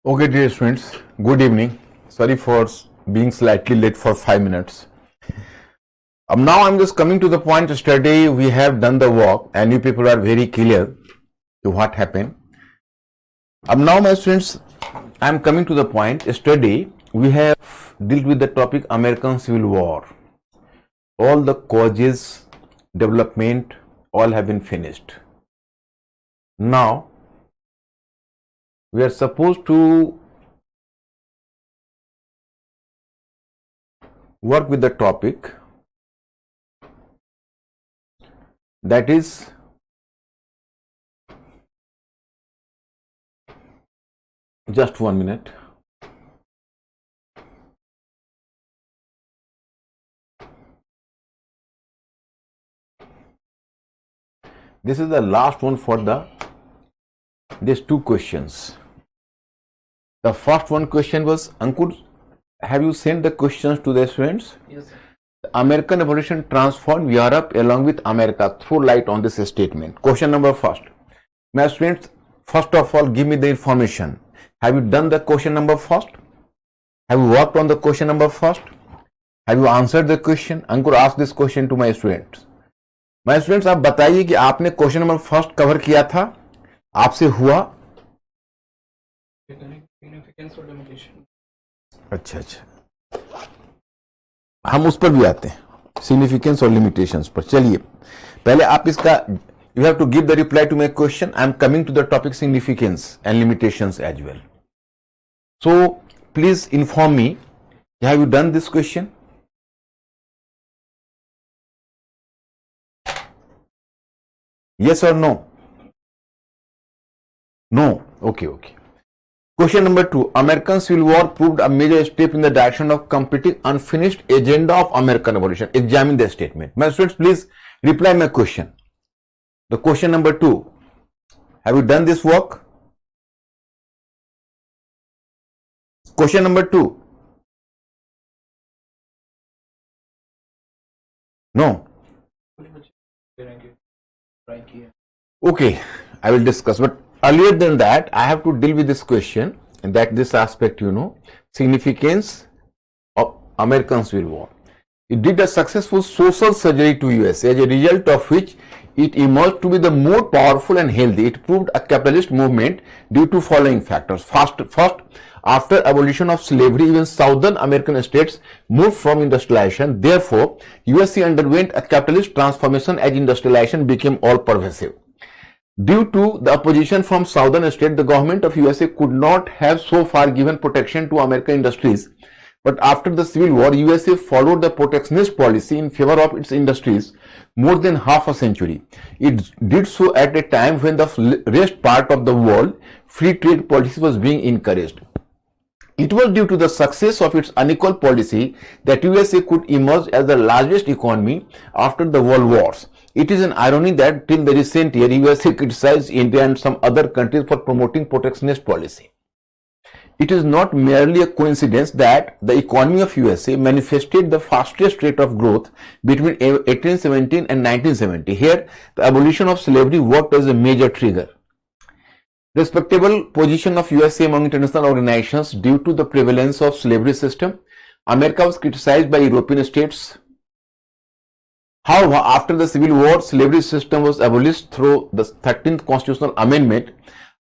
Okay, dear students, good evening. Sorry for being slightly late for 5 minutes. Now I'm just coming to the point. Yesterday we have done the work and you people are very clear to what happened. Now my students, I'm coming to the point. Yesterday we have dealt with the topic American Civil War. All the causes, development, all have been finished. Now we are supposed to work with the topic that is just 1 minute. This is the last one for these two questions. The first one question was, Ankur, have you sent the questions to the students? Yes, sir. The American Revolution transformed Europe along with America. Throw light on this statement. Question number first. My students, first of all, give me the information. Have you done the question number first? Have you worked on the question number first? Have you answered the question? Ankur asked this question to my students. My students, आप बताइए कि आपने question number first cover किया था, आपसे हुआ? Significance or limitation. अच्छा, हम उस पर भी आते हैं, सिग्निफिकेंस और लिमिटेशंस पर. चलिए पहले आप इसका you have to give the reply to my question. I am coming to the topic significance and limitations as well. So please inform me, have you done this question? Yes or no? No. Okay. Question number 2. American Civil War proved a major step in the direction of completing unfinished agenda of American Revolution. Examine the statement. My students, please reply my question. The question number 2. Have you done this work? Question number 2. No. Okay, I will discuss, but earlier than that I have to deal with this question, and that this aspect, significance of American Civil War. It did a successful social surgery to USA, as a result of which it emerged to be the more powerful and healthy. It proved a capitalist movement due to following factors. First, after abolition of slavery, even Southern American states moved from industrialization. Therefore, USA underwent a capitalist transformation as industrialization became all-pervasive. Due to the opposition from Southern states, the government of USA could not have so far given protection to American industries. But after the Civil War, USA followed the protectionist policy in favor of its industries more than half a century. It did so at a time when the rest part of the world free trade policy was being encouraged. It was due to the success of its unequal policy that USA could emerge as the largest economy after the world wars. It is an irony that till the recent year, USA criticized India and some other countries for promoting protectionist policy. It is not merely a coincidence that the economy of USA manifested the fastest rate of growth between 1817 and 1970. Here, the abolition of slavery worked as a major trigger. Respectable position of USA among international organizations due to the prevalence of slavery system. America was criticized by European states. However, after the Civil War, slavery system was abolished through the 13th Constitutional Amendment.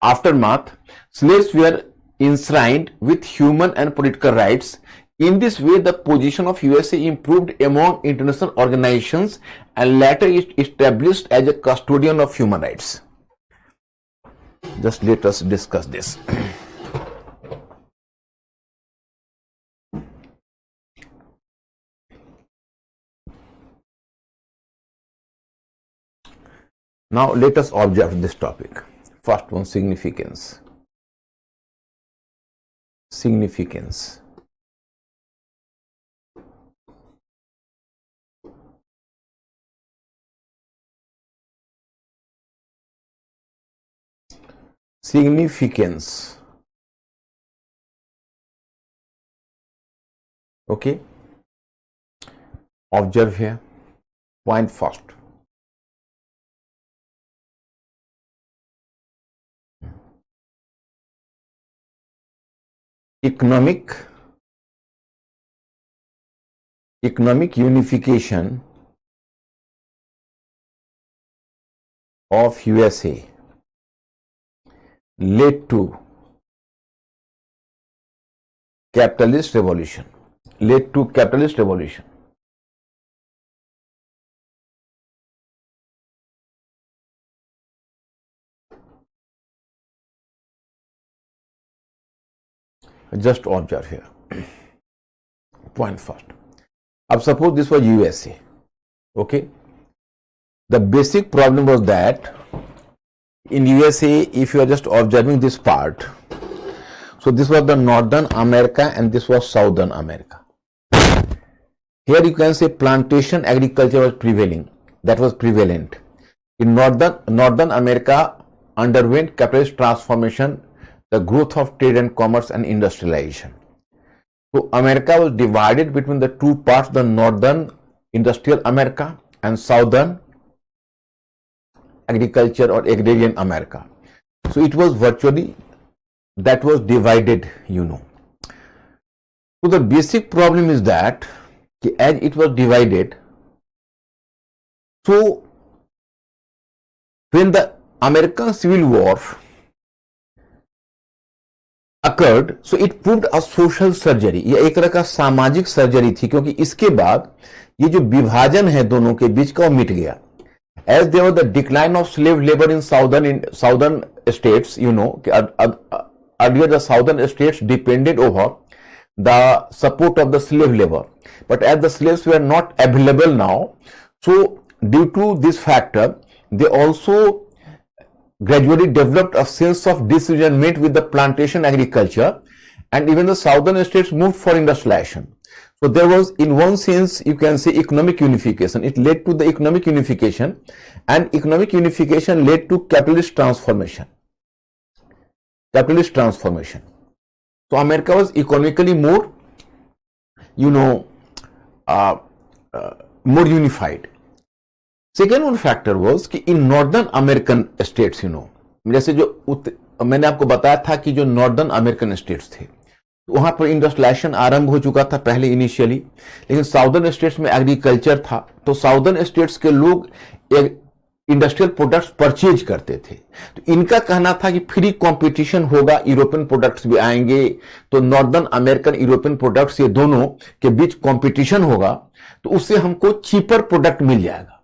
Aftermath, slaves were enshrined with human and political rights. In this way, the position of USA improved among international organizations and later it established as a custodian of human rights. Just let us discuss this. Now let us observe this topic. First one, significance. Significance. Significance. Okay. Observe here. Point first. economic unification of USA led to capitalist revolution. Just observe here. Point first. अब suppose this was USA. Okay. The basic problem was that in USA, if you are just observing this part, so this was the Northern America and this was Southern America. Here you can say plantation agriculture was prevailing. That was prevalent. In Northern America underwent capitalist transformation, the growth of trade and commerce and industrialization. So America was divided between the two parts, the Northern Industrial America and Southern Agriculture or Agrarian America. So it was virtually, that was divided, you know. So the basic problem is that as it was divided, so when the American Civil War occurred, so it proved a social surgery. ये एक तरह का सामाजिक surgery थी, क्योंकि इसके बाद ये जो विभाजन है दोनों के बीच का वो मिट गया. As there was the decline of slave labor in southern states, you know, earlier the southern states depended over the support of the slave labor, but as the slaves were not available now, so due to this factor, they also gradually developed a sense of disillusionment with the plantation agriculture, and even the southern states moved for industrialization. So there was, in one sense, you can say economic unification. It led to the economic unification, and economic unification led to capitalist transformation. So America was economically more, you know, more unified. Second one factor was कि in Northern American states, you know, जैसे जो मैंने आपको बताया था कि जो Northern American states थे, वहां पर इंडस्ट्रियलाइजेशन आरंभ हो चुका था पहले इनिशियली, लेकिन साउदर्न स्टेट्स में एग्रीकल्चर था, तो साउदर्न स्टेट्स के लोग इंडस्ट्रियल प्रोडक्ट्स परचेज करते थे. तो इनका कहना था कि फ्री कंपटीशन होगा, यूरोपियन प्रोडक्ट्स भी आएंगे, तो नॉर्दर्न अमेरिकन यूरोपियन प्रोडक्ट्स ये दोनों के बीच कंपटीशन होगा, तो उससे हमको चीपर प्रोडक्ट मिल जाएगा.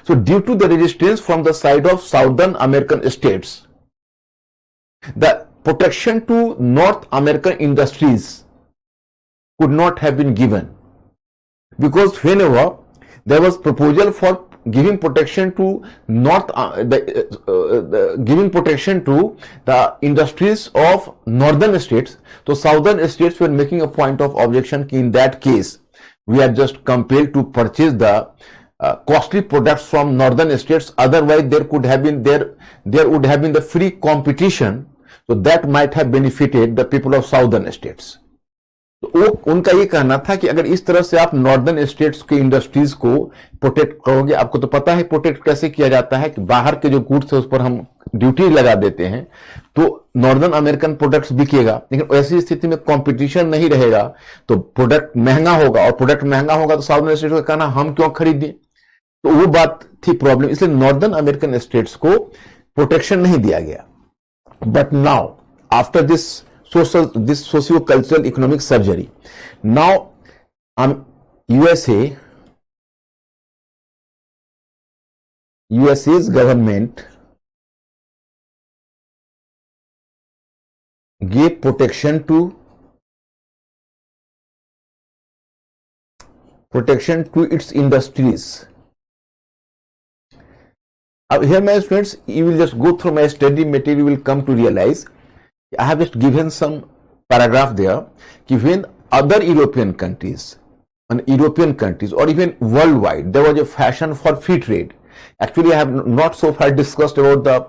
So due to the resistance from the side of Southern American states, the protection to North American industries could not have been given, because whenever there was proposal for giving protection to giving protection to the industries of northern states, so southern states were making a point of objection in that case we are just compelled to purchase the costly products from northern states, otherwise there would have been the free competition, so that might have benefited the people of southern states. तो उनका ये कहना था कि अगर इस तरह से आप नॉर्दर्न स्टेट्स के इंडस्ट्रीज को प्रोटेक्ट करोगे, आपको तो पता है प्रोटेक्ट कैसे किया जाता है कि बाहर के जो गुड्स है उस पर हम ड्यूटी लगा देते हैं, तो नॉर्दर्न अमेरिकन प्रोडक्ट्स बिकेगा, लेकिन ऐसी स्थिति में कंपटीशन नहीं रहेगा तो प्रोडक्ट महंगा होगा, और प्रोडक्ट महंगा होगा तो साउदर्न स्टेट्स का कहना हम क्यों खरीदें, तो वो बात थी प्रॉब्लम. इसलिए नॉर्दर्न अमेरिकन स्टेट्स को प्रोटेक्शन नहीं दिया गया. But now after this socio-cultural economic surgery, now USA's government gave protection to its industries. Here, my students, you will just go through my study material, you will come to realize I have just given some paragraph there कि when other European countries or even worldwide there was a fashion for free trade. Actually, I have not so far discussed about the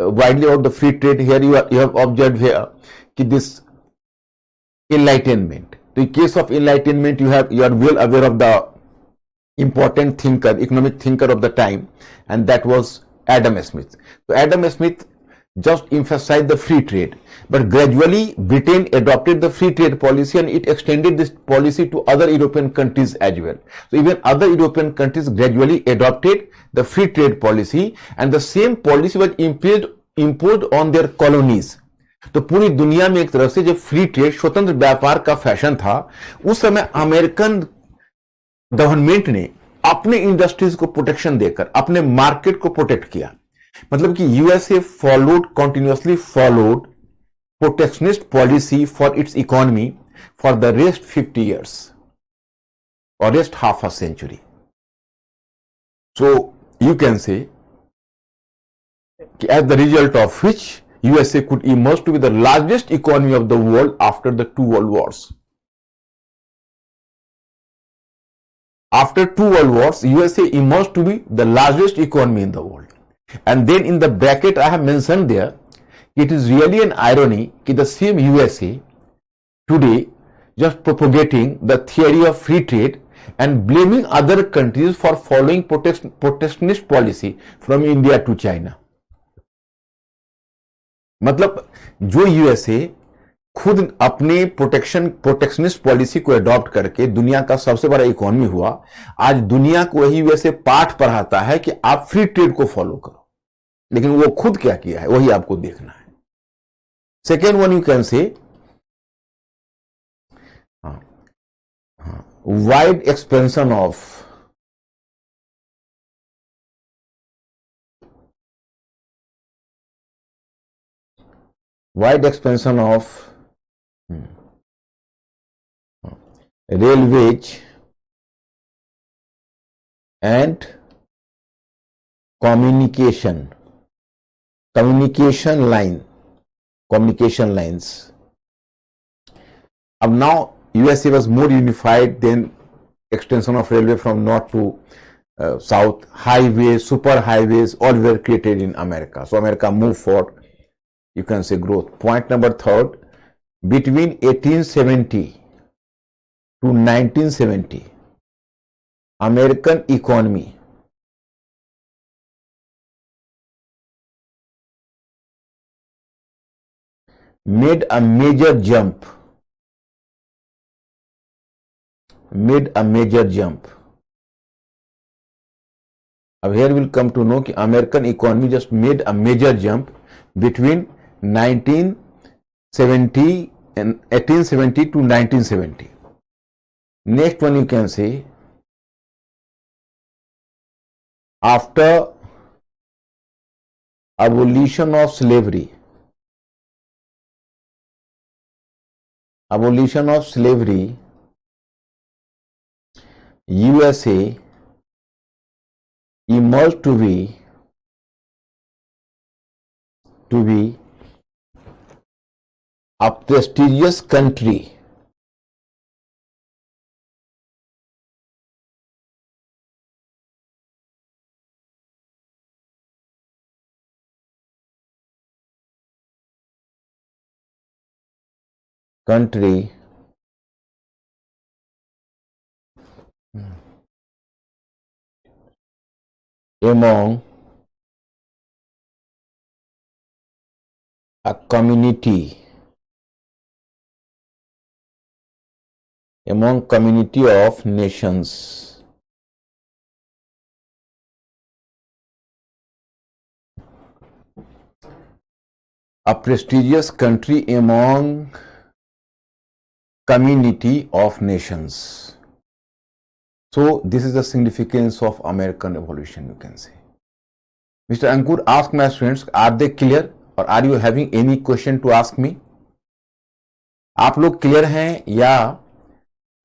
widely about the free trade. Here you have observed here कि this enlightenment. In case of enlightenment, you are well aware of the important thinker, economic thinker of the time, and that was Adam Smith. So Adam Smith just emphasized the free trade, but gradually Britain adopted the free trade policy and it extended this policy to other European countries as well. So even other European countries gradually adopted the free trade policy and the same policy was imposed on their colonies. तो पूरी दुनिया में एक तरह से जब free trade स्वतंत्र व्यापार का फैशन था, उस समय अमेरिकन गवर्नमेंट ने अपने इंडस्ट्रीज को प्रोटेक्शन देकर अपने मार्केट को प्रोटेक्ट किया. मतलब कि USA continuously followed protectionist policy for its economy for the rest 50 years or rest half a century. So you can say as the result of which USA could emerge to be the largest economy of the world after the two world wars. After two world wars, USA emerged to be the largest economy in the world. And then in the bracket I have mentioned there, it is really an irony that the same USA today just propagating the theory of free trade and blaming other countries for following protectionist policy from India to China. मतलब जो USA खुद अपने protectionist policy को adopt करके दुनिया का सबसे बड़ा इकोनॉमी हुआ, आज दुनिया को वही यूएसए पाठ पढ़ाता है कि आप फ्री ट्रेड को फॉलो करो, लेकिन वो खुद क्या किया है वही आपको देखना है. सेकेंड वन यू कैन से wide expansion of railways and communication lines. Now USA was more unified than extension of railway from north to south. Highways, super highways, all were created in America. So America moved forward, you can say, growth. Point number third, between 1870 to 1970, American economy made a major jump. अब here we'll come to know कि American economy just made a major jump between 1870 to 1970. Next one you can say, after abolition of slavery, USA emerged to be a prestigious country among a community of nations. A prestigious country among community of nations. So this is the significance of American evolution, you can say. Mr. Ankur asked my students, are they clear or are you having any question to ask me? आप लोग clear हैं या?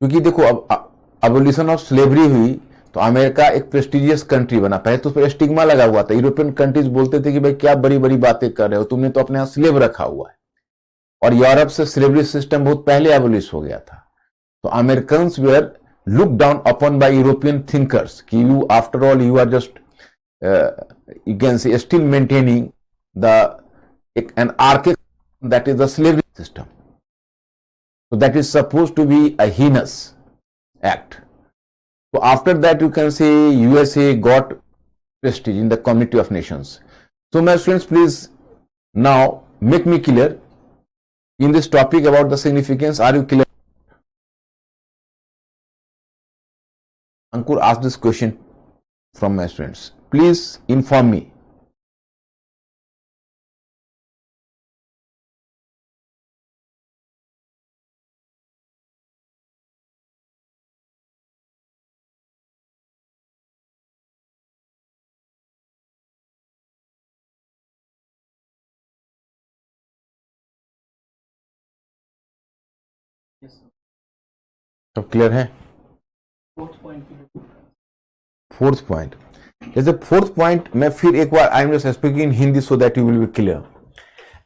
क्योंकि देखो अब abolition of slavery हुई तो America एक प्रेस्टिजियस कंट्री बना. पहले तो उस पर स्टिग्मा लगा हुआ था. यूरोपियन कंट्रीज बोलते थे कि भाई क्या बड़ी बड़ी बातें कर रहे हो, तुमने तो अपने यहाँ स्लेव रखा हुआ है. और यूरोप से स्लेवरी सिस्टम बहुत पहले एबोलिश हो गया था. तो Americans were looked down upon by European thinkers कि you after all you are just you can say still maintaining an archaic that is the slavery system. So that is supposed to be a heinous act. So after that you can say USA got prestige in the community of nations. So my students, please Now, make me clear in this topic about the significance. Are you clear? Ankur asked this question from my students. Please inform me. Yes, sir. सब clear है? Fourth point की जो fourth point, जैसे fourth point मैं फिर एक बार I am just speaking in Hindi so that you will be clear.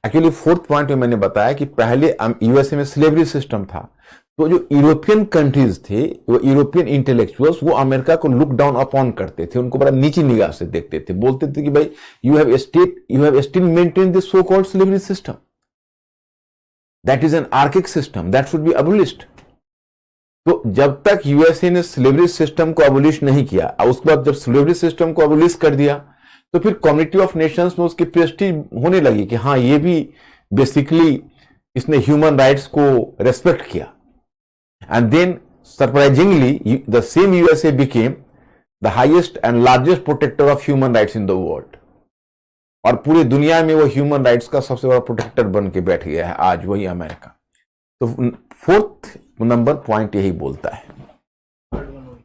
Actually fourth point में मैंने बताया कि पहले यूएसए में स्लेवरी सिस्टम था, तो जो यूरोपियन कंट्रीज थे, वो यूरोपियन इंटेलेक्चुअल्स, वो अमेरिका को लुक डाउन अपॉन करते थे, उनको बड़ा नीची निगाह से देखते थे, बोलते थे कि भाई you have still maintain this so called slavery system, that is an archaic system, that should be abolished. तो जब तक यूएसए ने स्लेवरी सिस्टम को अबोलिश नहीं किया, उसके बाद जब स्लेवरी सिस्टम को अबोलिश कर दिया, तो फिर कम्युनिटी ऑफ नेशंस में उसकी प्रेस्टीज होने लगी कि हाँ, ये भी बेसिकली इसने ह्यूमन राइट्स को रेस्पेक्ट किया. And then surprisingly the same USA became the highest and largest protector of human rights in the world. और पूरी दुनिया में वो ह्यूमन राइट्स का सबसे बड़ा प्रोटेक्टर बन के बैठ गया है आज वही अमेरिका. तो फोर्थ नंबर पॉइंट यही बोलता है. third one हुई.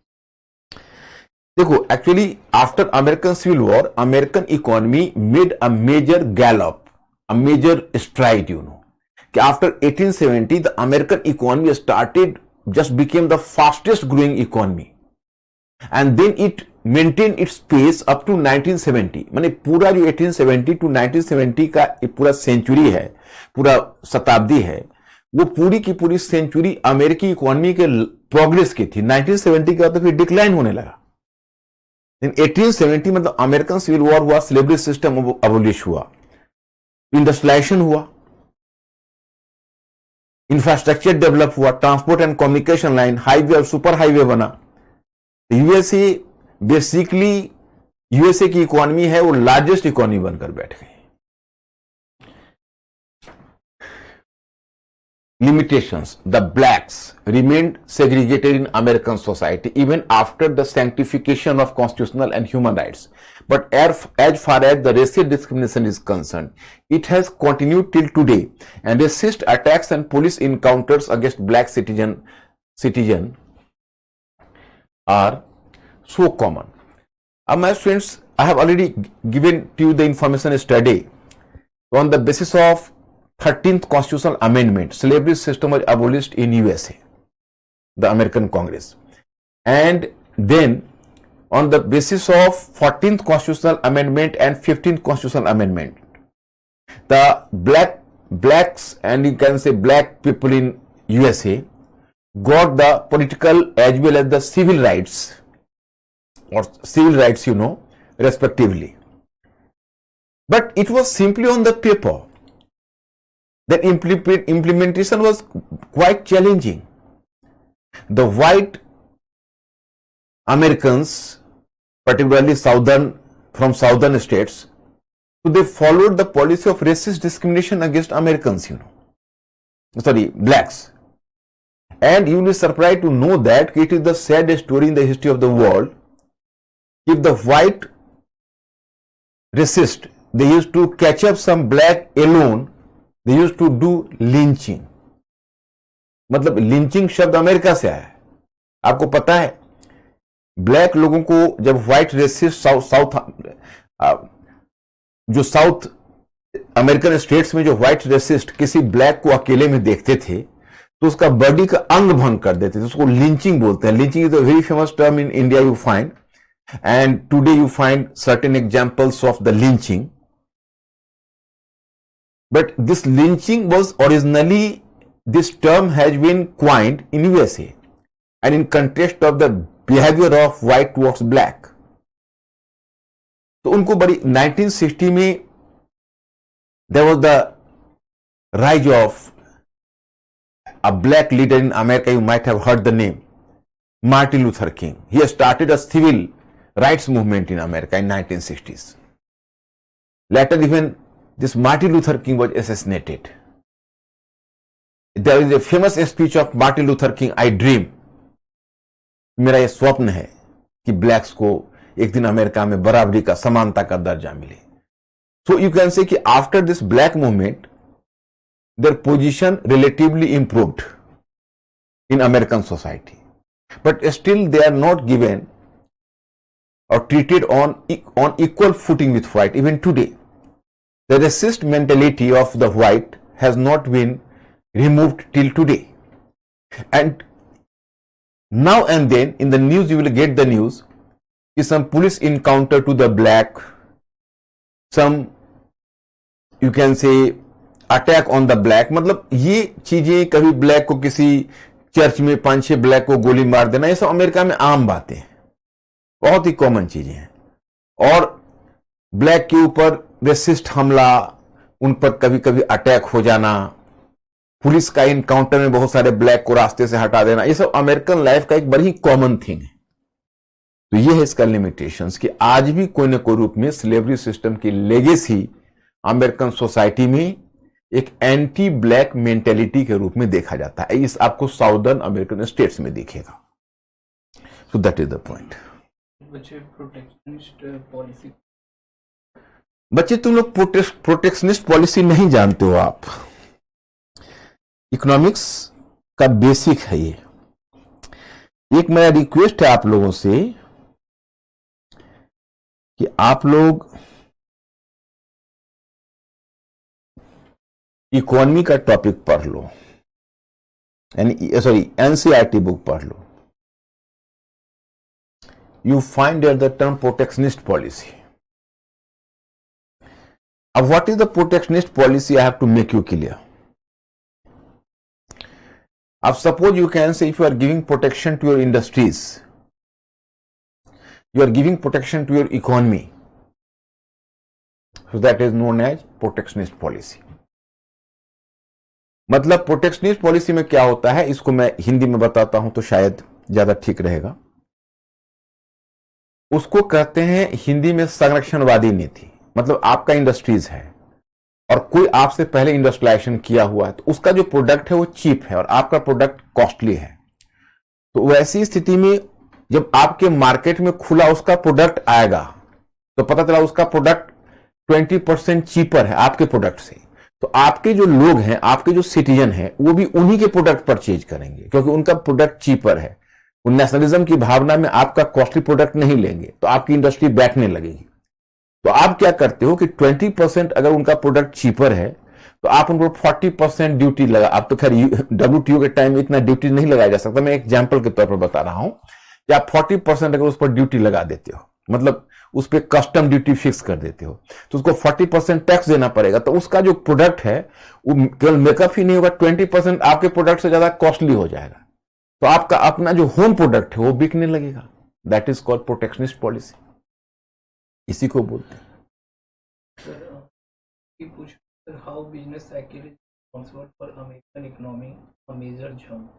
देखो, actually after American civil war, American economy made a major gallop, a major stride. You know कि after 1870 the American economy started just became the fastest growing economy and then it maintained its pace up to 1970. माने पूरा जो 1870 to 1970 का पूरा century है, पूरा शताब्दी है, वो पूरी की पूरी सेंचुरी अमेरिकी इकोनॉमी के प्रोग्रेस की थी. 1970 का तो फिर डिक्लाइन होने लगा. 1870 मतलब अमेरिकन सिविल वॉर हुआ, स्लेवरी सिस्टम अबोलिश हुआ, इंडस्ट्रियलाइजेशन हुआ, इंफ्रास्ट्रक्चर डेवलप हुआ, transport and communication line, highway और सुपर हाईवे बना. यूएसए बेसिकली, यूएसए की इकोनॉमी है वो लार्जेस्ट इकोनॉमी बनकर बैठ गई. Limitations. The blacks remained segregated in American society even after the sanctification of constitutional and human rights. But as far as the racial discrimination is concerned, it has continued till today, and racist attacks and police encounters against black citizen are so common. My friends, I have already given to you the information yesterday. On the basis of 13th constitutional amendment, slavery system was abolished in USA, the American Congress. And then on the basis of 14th constitutional amendment and 15th constitutional amendment, the blacks and you can say black people in USA got the political as well as the civil rights, or civil rights, you know, respectively. But it was simply on the paper. The implementation was quite challenging. The white Americans, particularly from southern states, so they followed the policy of racist discrimination against Americans, you know, sorry, blacks. And you will be surprised to know that it is the saddest story in the history of the world. If the white racist, they used to catch up some black alone, they used to do lynching. मतलब lynching शब्द America से आया है. आपको पता है, black लोगों को जब व्हाइट रेसिस्ट जो साउथ अमेरिकन स्टेट्स में जो व्हाइट रेसिस्ट किसी ब्लैक को अकेले में देखते थे, तो उसका बॉडी का अंग भंग कर देते थे. उसको लिंचिंग बोलते हैं. Lynching is a very famous term in India, you find, and today you find certain examples of the lynching. But this lynching was originally, this term has been coined in USA and in context of the behavior of white towards black. तो उनको बड़ी 1960 में there was the rise of a black leader in America. You might have heard the name, Martin Luther King. He started a civil rights movement in America in 1960s. Later even this Martin Luther King was assassinated. There is a famous speech of Martin Luther King, I dream. मेरा ये स्वप्न है कि blacks को एक दिन America में बराबरी का, समानता का दर्जा मिले. So you can say कि after this black movement, their position relatively improved in American society. But still they are not given or treated on equal footing with white even today. The racist mentality of the white has not been removed till today. And now and then in the news you will get the news is some police encounter to the black, some you can say attack on the black. मतलब ये चीजें, कभी black को किसी church में 5-6 black को गोली मार देना, ये सब अमेरिका में आम बातें हैं, बहुत ही कॉमन चीजें हैं. और ब्लैक के ऊपर रेसिस्ट हमला, उन पर कभी कभी अटैक हो जाना, पुलिस का इनकाउंटर में बहुत सारे ब्लैक को रास्ते से हटा देना, ये सब अमेरिकन लाइफ का एक बड़ी ही कॉमन थिंग है. तो ये है इसका लिमिटेशंस कि आज भी कोई न कोई रूप में स्लेवरी सिस्टम की लेगेसी अमेरिकन सोसाइटी में एक एंटी ब्लैक मेंटेलिटी के रूप में देखा जाता है. इस आपको साउदर्न अमेरिकन स्टेट्स में दिखेगा. So that is the point. बच्चे तुम लोग प्रोटेक्शनिस्ट पॉलिसी नहीं जानते हो. आप इकोनॉमिक्स का बेसिक है ये. एक मेरा रिक्वेस्ट है आप लोगों से कि आप लोग इकोनॉमी का टॉपिक पढ़ लो, यानी सॉरी एनसीईआरटी बुक पढ़ लो. You find there the term protectionist policy. अब what is the protectionist policy? I have to make you clear. अब suppose you can say if you are giving protection to your industries, you are giving protection to your economy, so that is known as protectionist policy. मतलब protectionist policy में क्या होता है, इसको मैं हिंदी में बताता हूं तो शायद ज्यादा ठीक रहेगा. उसको कहते हैं हिंदी में संरक्षणवादी नीति. मतलब आपका इंडस्ट्रीज है और कोई आपसे पहले इंडस्ट्रियलाइजेशन किया हुआ है, तो उसका जो प्रोडक्ट है वो चीप है और आपका प्रोडक्ट कॉस्टली है. तो वैसी स्थिति में जब आपके मार्केट में खुला उसका प्रोडक्ट आएगा तो पता चला उसका प्रोडक्ट 20% चीपर है आपके प्रोडक्ट से, तो आपके जो लोग हैं, आपके जो सिटीजन हैं, वो भी उन्हीं के प्रोडक्ट परचेज करेंगे क्योंकि उनका प्रोडक्ट चीपर है. वो नेशनलिज्म की भावना में आपका कॉस्टली प्रोडक्ट नहीं लेंगे, तो आपकी इंडस्ट्री बैठने लगेगी. तो आप क्या करते हो कि 20% अगर उनका प्रोडक्ट चीपर है तो आप उनको 40% ड्यूटी लगा. आप तो खैर WTO के टाइम में इतना ड्यूटी नहीं लगाया जा सकता, मैं एग्जाम्पल के तौर पर बता रहा हूं. या 40% अगर उस पर ड्यूटी लगा देते हो, मतलब उस पर कस्टम ड्यूटी फिक्स कर देते हो, तो उसको 40% टैक्स देना पड़ेगा. तो उसका जो प्रोडक्ट है वो केवल मेकअप ही नहीं होगा, 20% आपके प्रोडक्ट से ज्यादा कॉस्टली हो जाएगा. तो आपका अपना जो होम प्रोडक्ट है वो बिकने लगेगा. That is called protectionist policy. इसी को बोलते हैं. How business cycle is responsible for American economy a major jump.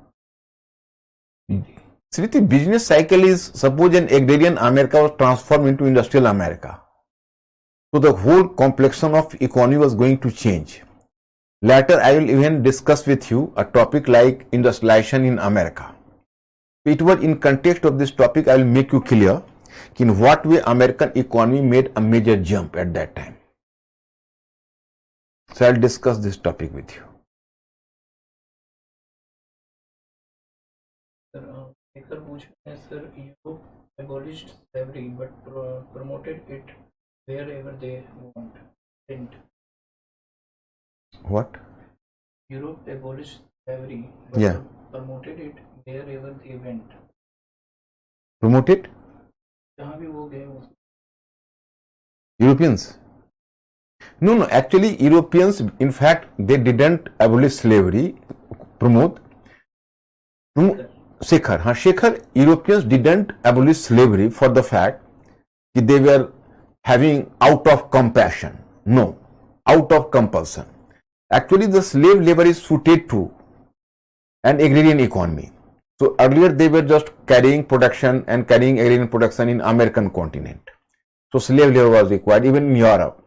Sriti, business cycle is, suppose an agrarian America was transformed into industrial America. So the whole complexion of economy was going to change. Later, I will even discuss with you a topic like industrialization in America. It was in context of this topic, I will make you clear in what way American economy made a major jump at that time. So I will discuss this topic with you. Sir, Europe abolished slavery but promoted it wherever they went. What? Europe abolished slavery but promoted it wherever they went. Promoted? जहाँ भी वो गए. Europeans? No, actually Europeans, in fact, they didn't abolish slavery. Shekhar, Europeans didn't abolish slavery for the fact that they were having out of compassion. No, out of compulsion. Actually, the slave labor is suited to an agrarian economy. So earlier they were just carrying production and carrying agrarian production in American continent. So slave labor was required even in Europe.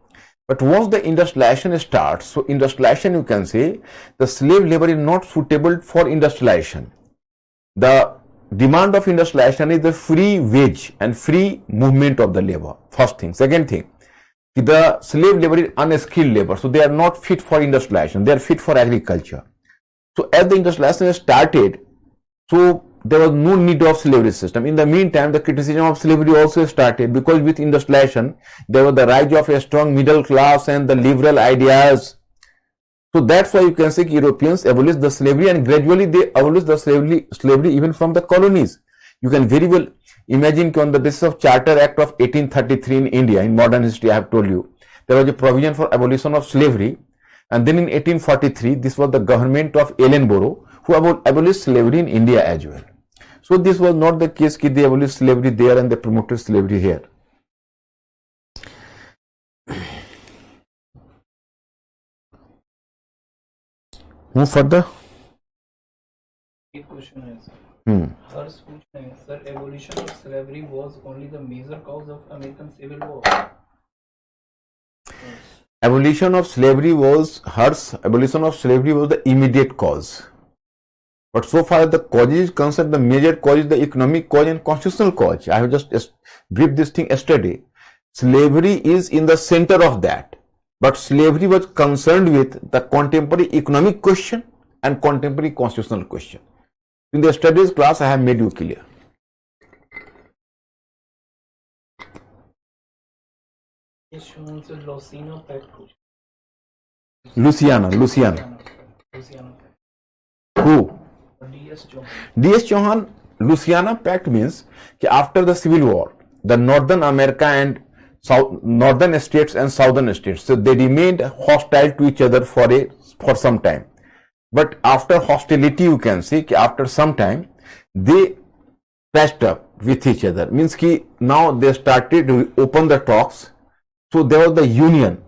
But once the industrialization starts, so industrialization, you can say the slave labor is not suitable for industrialization. The demand of industrialization is the free wage and free movement of the labor. First thing. Second thing, the slave labor is unskilled labor, so they are not fit for industrialization. They are fit for agriculture. So as the industrialization started, so there was no need of slavery system. In the meantime, the criticism of slavery also started, because with industrialization, there was the rise of a strong middle class and the liberal ideas. So that's why you can say Europeans abolished the slavery, and gradually they abolished the slavery even from the colonies. You can very well imagine on the basis of Charter Act of 1833 in India, in modern history I have told you, there was a provision for abolition of slavery. And then in 1843, this was the government of Ellenborough who abolished slavery in India as well. So this was not the case that they abolished slavery there and they promoted slavery here. Move further. एक question है sir, Harsh पूछ रहे हैं sir, abolition of slavery was only the major cause of American civil war. Abolition of slavery was the immediate cause. But so far as the cause is concerned, the major cause is the economic cause and constitutional cause. I have just briefed this thing yesterday. Slavery is in the center of that. But slavery was concerned with the contemporary economic question and contemporary constitutional question. In the studies class, I have made you clear. Louisiana. Who? D.S. Chauhan. Louisiana Pact means that after the Civil War, the Northern America and Northern states and Southern states, so they remained hostile to each other for some time. But after hostility, you can see that after some time, they patched up with each other. Means that now they started to open the talks. So there was the union.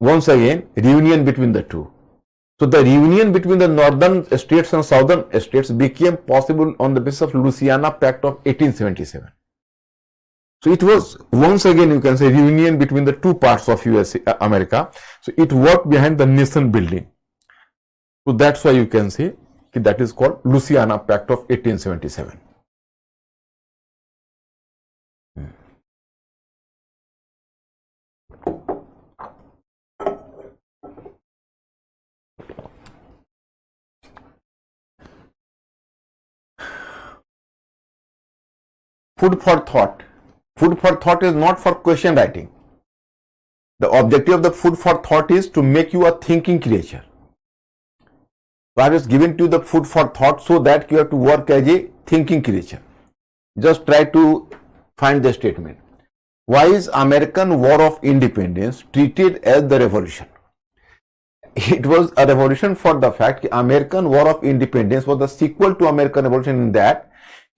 Once again, reunion between the two. So the reunion between the northern states and southern states became possible on the basis of Louisiana Pact of 1877. So it was once again, you can say, reunion between the two parts of America. So it worked behind the nation building. So that's why you can say that is called Louisiana Pact of 1877. Food for thought. Food for thought is not for question writing. The objective of the food for thought is to make you a thinking creature. So I have given to you the food for thought so that you have to work as a thinking creature. Just try to find the statement. Why is American War of Independence treated as the revolution? It was a revolution for the fact that American War of Independence was the sequel to American Revolution in that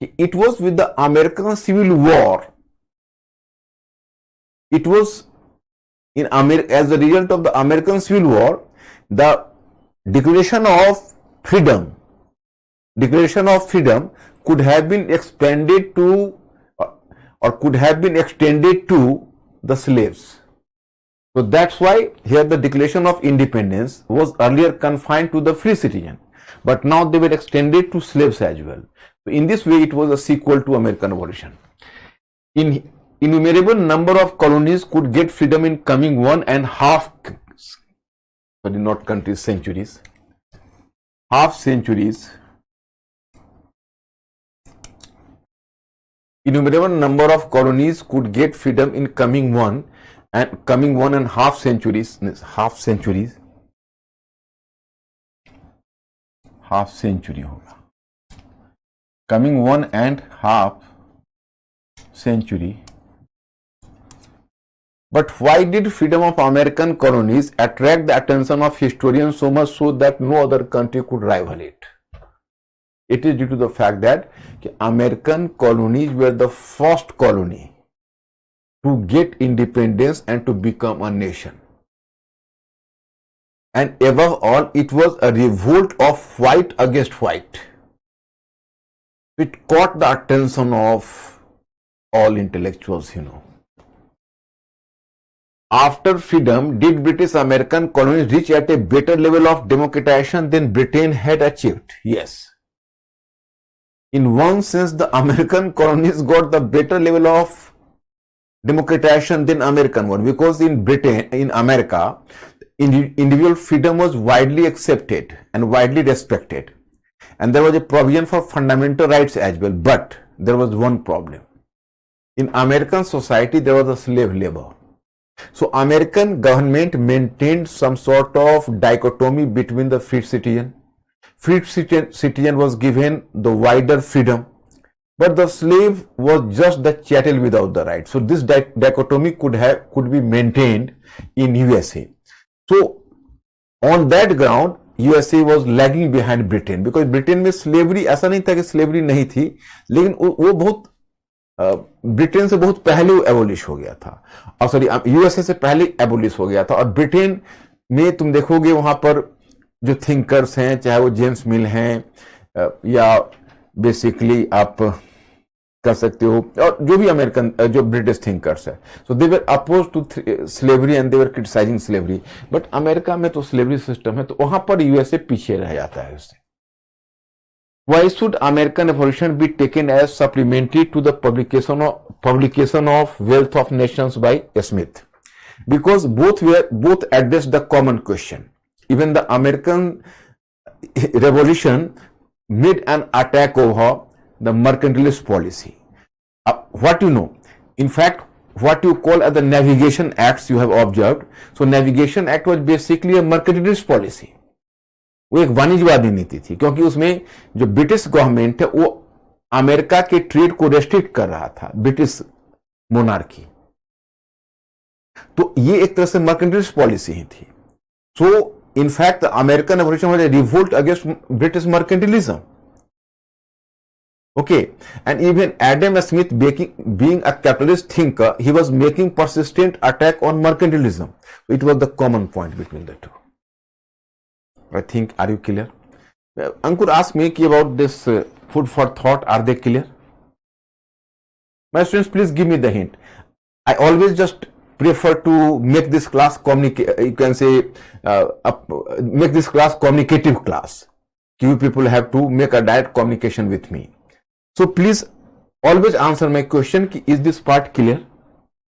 it was with the American Civil War. It was in as a result of the American Civil War, the Declaration of Freedom could have been expanded to or could have been extended to the slaves. So that's why here the Declaration of Independence was earlier confined to the free citizen, but now they were extended to slaves as well. So in this way, it was a sequel to American Revolution. Innumerable number of colonies could get freedom in coming 1.5 centuries. Half centuries. Innumerable number of colonies could get freedom in coming 1.5 centuries. Half century होगा. Coming 1.5 century. But why did freedom of American colonies attract the attention of historians so much so that no other country could rival it? It is due to the fact that American colonies were the first colony to get independence and to become a nation. And above all, it was a revolt of white against white. It caught the attention of all intellectuals, after freedom, did British American colonies reach at a better level of democratization than Britain had achieved? Yes. In one sense, the American colonies got the better level of democratization than American one, because in Britain, in America, individual freedom was widely accepted and widely respected. And there was a provision for fundamental rights as well. But there was one problem. In American society, there was a slave labor. So American government maintained some sort of dichotomy between the free citizen. Free citizen was given the wider freedom, but the slave was just the chattel without the right. So this dichotomy could be maintained in USA. So on that ground, USA was lagging behind Britain, because Britain में slavery ऐसा नहीं था कि slavery नहीं थी, लेकिन वो बहुत ब्रिटेन से बहुत पहले एबोलिश हो गया था, और सॉरी यूएसए से पहले एबोलिश हो गया था. और ब्रिटेन में तुम देखोगे वहां पर जो थिंकर्स हैं, चाहे वो जेम्स मिल हैं या बेसिकली आप कर सकते हो, और जो भी अमेरिकन जो ब्रिटिश थिंकर्स है, so they were oppose to slavery and they were criticising slavery. But America में तो स्लेवरी सिस्टम है, तो वहां पर यूएसए पीछे रह जाता है उससे. Why should American evolution be taken as supplementary to the publication of Wealth of Nations by Smith? Because both addressed the common question. Even the American Revolution made an attack over the mercantilist policy. What you know? In fact, what you call as the Navigation Acts you have observed. So Navigation Act was basically a mercantilist policy. वो एक वाणिज्यवादी नीति थी, क्योंकि उसमें जो British government है वो America के ट्रेड को रेस्ट्रिक्ट कर रहा था, ब्रिटिश मोनार्की. तो ये एक तरह से मर्केंटिलिस्ट पॉलिसी ही थी. So in fact American evolution was a revolt against British mercantilism. Okay, and even Adam Smith, being a capitalist thinker, he was making persistent attack on mercantilism. So it was the common point between the two. I think, are you clear? Ankur asked me about this food for thought. Are they clear? My students, please give me the hint. I always just prefer to make this class you can say, make this class communicative class. You people have to make a direct communication with me. So please always answer my question, is this part clear?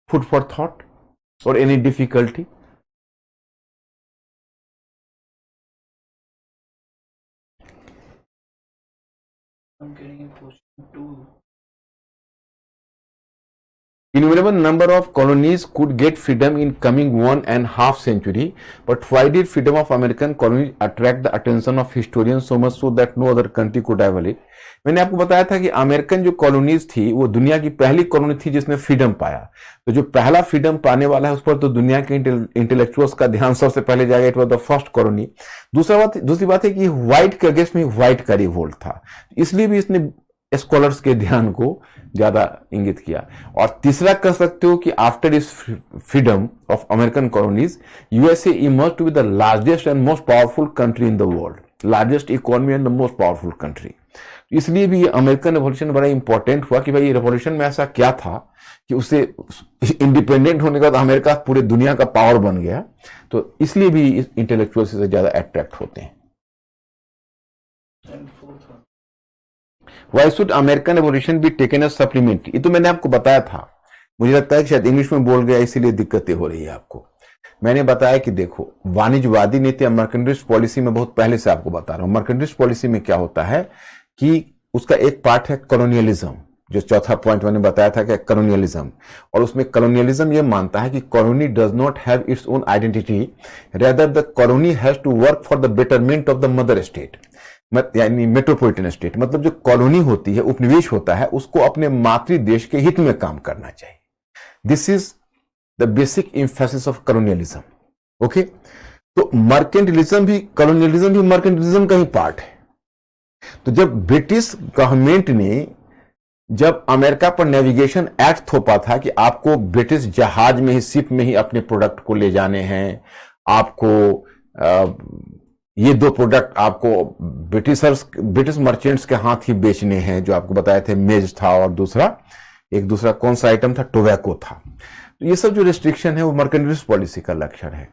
Food for thought or any difficulty? I'm getting a question too. Innumerable number of colonies could get freedom in coming 1.5 century, but why did freedom of American colonies attract the attention of historians so much so that no other country could rival it? मैंने आपको बताया था कि American जो colonies थी वो दुनिया की पहली कॉलोनी थी जिसने फ्रीडम पाया. तो जो पहला फ्रीडम पाने वाला है उस पर तो दुनिया के इंटेलेक्चुअल्स का ध्यान सबसे पहले जाएगा. It was the first colony. दूसरी बात है कि व्हाइट के अगेंस्ट में व्हाइट का रिवोल्ट था, इसलिए भी इसने स्कॉलर्स के ध्यान को ज्यादा इंगित किया. और तीसरा कह सकते हो कि आफ्टर इस freedom of American colonies, USA emerge to be the largest and most powerful country in the world, largest economy and the most powerful country. इसलिए भी ये अमेरिकन रेवोल्यूशन बड़ा इंपॉर्टेंट हुआ कि भाई ये रेवोल्यूशन में ऐसा क्या था कि उससे इंडिपेंडेंट होने के बाद अमेरिका पूरे दुनिया का पावर बन गया. तो इसलिए भी इंटेलेक्चुअल से ज्यादा अट्रैक्ट होते हैं. Why should American revolution be taken as supplementary? ये तो मैंने आपको बताया था. मुझे लगता है कि शायद इंग्लिश में बोल गया इसीलिए दिक्कतें हो रही है आपको. मैंने बताया कि देखो, वाणिज्यवादी नीति मर्केंटिलिस्ट पॉलिसी में बहुत पहले से आपको बता रहा हूं. मर्केंटिलिस्ट पॉलिसी में क्या होता है कि उसका एक पार्ट है कॉलोनियलिज्म, जो चौथा पॉइंट मैंने बताया था कि कॉलोनियलिज्म. और उसमें कॉलोनियलिज्म ये मानता है कि colony does not have its own identity, rather the colony has to work for the betterment of the mother state, यानी मेट्रोपॉलिटन स्टेट. मतलब जो कॉलोनी होती है, उपनिवेश होता है, उसको अपने मातृ देश के हित में काम करना चाहिए. This is the basic emphasis of colonialism. Okay, तो मर्केंटिलिज्म भी कॉलोनियलिज्म भी मर्केंटिलिज्म का ही पार्ट है. तो जब ब्रिटिश गवर्नमेंट ने जब अमेरिका पर नेविगेशन एक्ट थोपा था कि आपको ब्रिटिश जहाज में ही, शिप में ही अपने प्रोडक्ट को ले जाने हैं, आपको ये दो प्रोडक्ट आपको ब्रिटिश मर्चेंट्स के हाथ ही बेचने हैं, जो आपको बताए थे मेज था और दूसरा कौन सा आइटम था, टोबैको था. तो ये सब जो रिस्ट्रिक्शन है वो मर्केंटलिस्ट पॉलिसी का लक्षण है।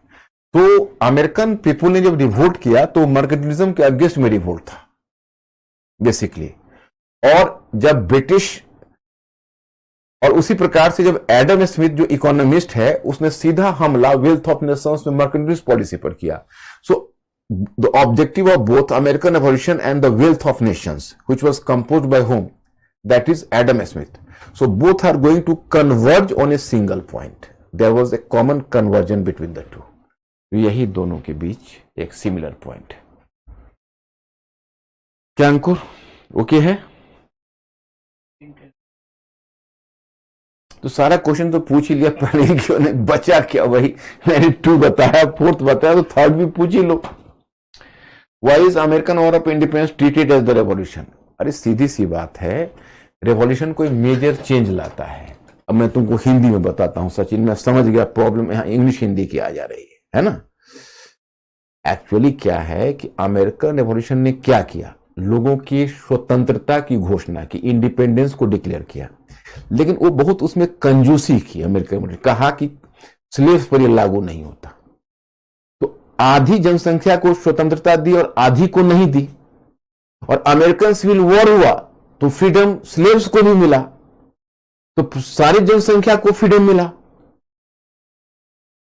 तो अमेरिकन पीपुल ने जब रिवोल्ट किया तो मर्केंटलिज्म के अगेंस्ट में रिवोल्ट था बेसिकली। और जब ब्रिटिश, और उसी प्रकार से जब एडम स्मिथ जो इकोनॉमिस्ट है उसने सीधा हमला वेल्थ ऑफ नेशंस में मर्केंटलिस्ट पॉलिसी पर किया। So the objective of both American revolution and the wealth of nations which was composed by Hume, that is Adam Smith. So both are going to converge on a single point, there was a common convergence between the two. यही दोनों के बीच एक similar point है। क्या अंकुर okay है? तो सारा question तो पूछ ही लिया पहले ही, क्यों नहीं बचा क्या? वही मैंने 2 बताया, 4th बताया, तो 3rd भी पूछ ही लो। Why is American war of independence treated as the revolution? अरे सीधी सी बात है, रेवोल्यूशन कोई मेजर चेंज लाता है। अब मैं तुमको हिंदी में बताता हूं सचिन, मैं समझ गया प्रॉब्लम यहां इंग्लिश हिंदी की आ जा रही है ना। एक्चुअली क्या है कि अमेरिकन रेवोल्यूशन ने क्या किया, लोगों की स्वतंत्रता की घोषणा की, इंडिपेंडेंस को डिक्लेयर किया, लेकिन वो बहुत उसमें कंजूसी की। अमेरिकन ने कहा कि स्लेव्स पर ये लागू नहीं होता, तो आधी जनसंख्या को स्वतंत्रता दी और आधी को नहीं दी। और अमेरिकन सिविल वॉर हुआ तो फ्रीडम स्लेव्स को भी मिला, तो सारी जनसंख्या को फ्रीडम मिला।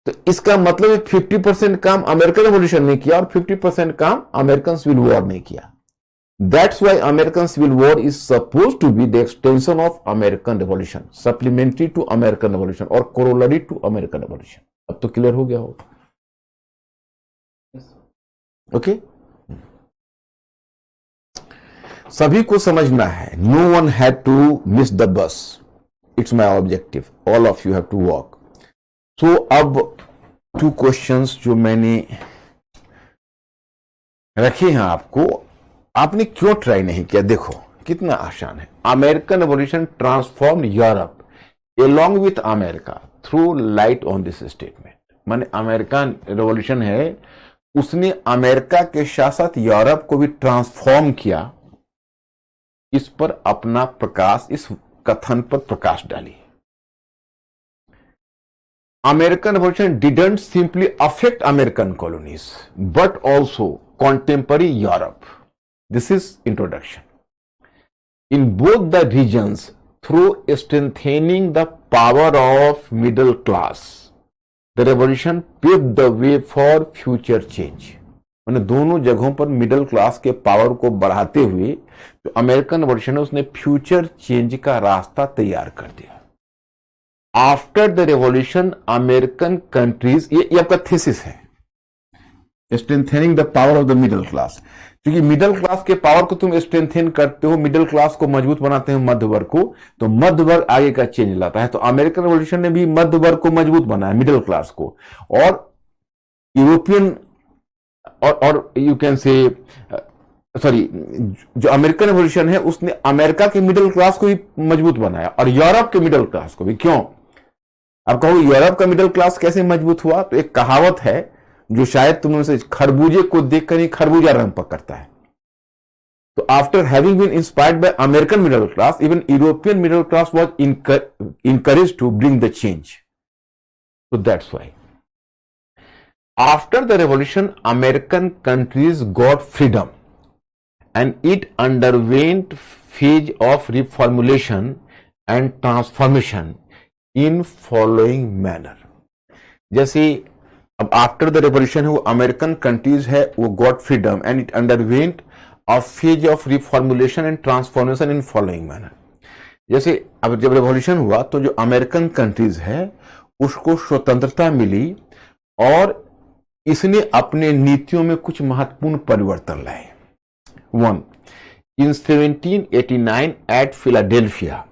तो इसका मतलब 50% काम अमेरिकन रेवोल्यूशन ने किया और 50% काम अमेरिकन सिविल वॉर ने किया। That's why American Civil War is supposed to be the extension of American Revolution, supplementary to American Revolution or corollary to American Revolution. अब तो क्लियर हो गया हो? ओके? सभी को समझना है। No one had to miss the bus. It's my objective. All of you have to walk. So अब 2 questions जो मैंने रखे हैं आपको, आपने क्यों ट्राई नहीं किया? देखो कितना आसान है। American revolution transform Europe along with America through light on this statement. माने अमेरिकन रेवोल्यूशन है, उसने अमेरिका के साथ साथ यूरोप को भी ट्रांसफॉर्म किया। इस पर अपना प्रकाश, इस कथन पर प्रकाश डाली। American revolution didn't simply affect American colonies but also contemporary Europe. This is introduction. In both the regions, through strengthening the power of middle class, the revolution paved the way for future change. मैंने दोनों जगहों पर middle class के power को बढ़ाते हुए जो American revolution है उसने फ्यूचर चेंज का रास्ता तैयार कर दिया। After the revolution American countries, ये आपका थीसिस है, strengthening the power of the middle class. क्योंकि मिडिल क्लास के पावर को तुम स्ट्रेंथन करते हो, मिडिल क्लास को मजबूत बनाते हो, मध्य वर्ग को, तो मध्य वर्ग आगे का चेंज लाता है। तो अमेरिकन रेवोल्यूशन ने भी मध्य वर्ग को मजबूत बनाया, मिडिल क्लास को। और यूरोपियन और यू कैन से सॉरी, जो अमेरिकन रेवोल्यूशन है उसने अमेरिका के मिडिल क्लास को भी मजबूत बनाया और यूरोप के मिडिल क्लास को भी। क्यों? आप कहोगे यूरोप का मिडिल क्लास कैसे मजबूत हुआ? तो एक कहावत है जो शायद तुमने से, खरबूजे को देखकर ही खरबूजा रंग पकड़ता है। तो after having been inspired by American middle class, even European middle class was encouraged to bring the change. So that's why. After the revolution, American countries got freedom and it underwent phase of reformulation and transformation in following manner. जैसे अब after the revolution है, वो American countries है, वो got freedom and it underwent a phase of रिफॉर्मुलेशन and transformation in following manner. जैसे अब जब revolution हुआ तो जो अमेरिकन कंट्रीज है उसको स्वतंत्रता मिली और इसने अपने नीतियों में कुछ महत्वपूर्ण परिवर्तन लाए। 1. In 1789 at Philadelphia,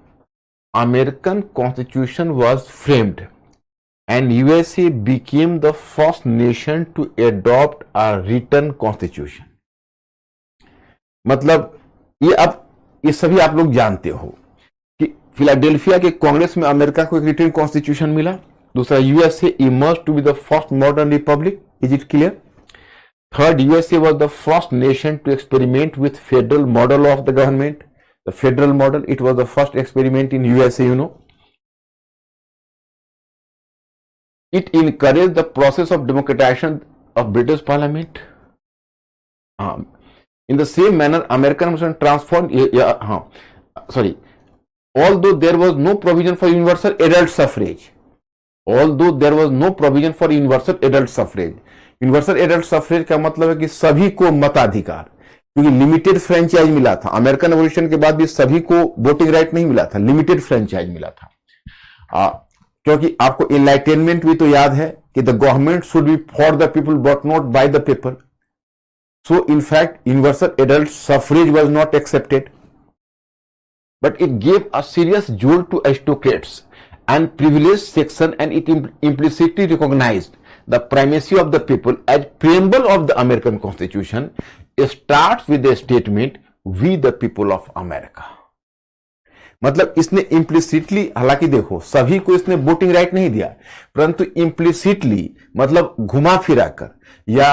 American Constitution was framed and USA became the first nation to adopt a written constitution. मतलब ये सभी आप लोग जानते हो कि फिलाडेल्फिया के कांग्रेस में अमेरिका को एक रिटन कॉन्स्टिट्यूशन मिला। दूसरा, USA emerge to be the first modern republic. Is it clear? Third, USA was the first nation to experiment with federal model of the government. The federal model, it was the first experiment in USA, you know. It encouraged the process of democratization of British Parliament. In the same manner, American Revolution transformed. Although there was no provision for universal adult suffrage. Although there was no provision for universal adult suffrage. Universal adult suffrage का मतलब है कि सभी को मताधिकार, क्योंकि limited franchise मिला था। अमेरिकन रेवोल्यूशन के बाद भी सभी को वोटिंग राइट नहीं मिला था, लिमिटेड फ्रेंचाइज मिला था। क्योंकि आपको एनलाइटेनमेंट भी तो याद है कि the government should be for the people but not by the people. So in fact universal adult suffrage was not accepted, but it gave a serious jolt to aristocrats and privileged section, and it implicitly recognized the primacy of the people as preamble of the American Constitution. It starts with a statement, we the people of America. मतलब इसने implicitly, हालांकि देखो सभी को इसने voting right नहीं दिया, परंतु implicitly मतलब घुमा फिरा कर या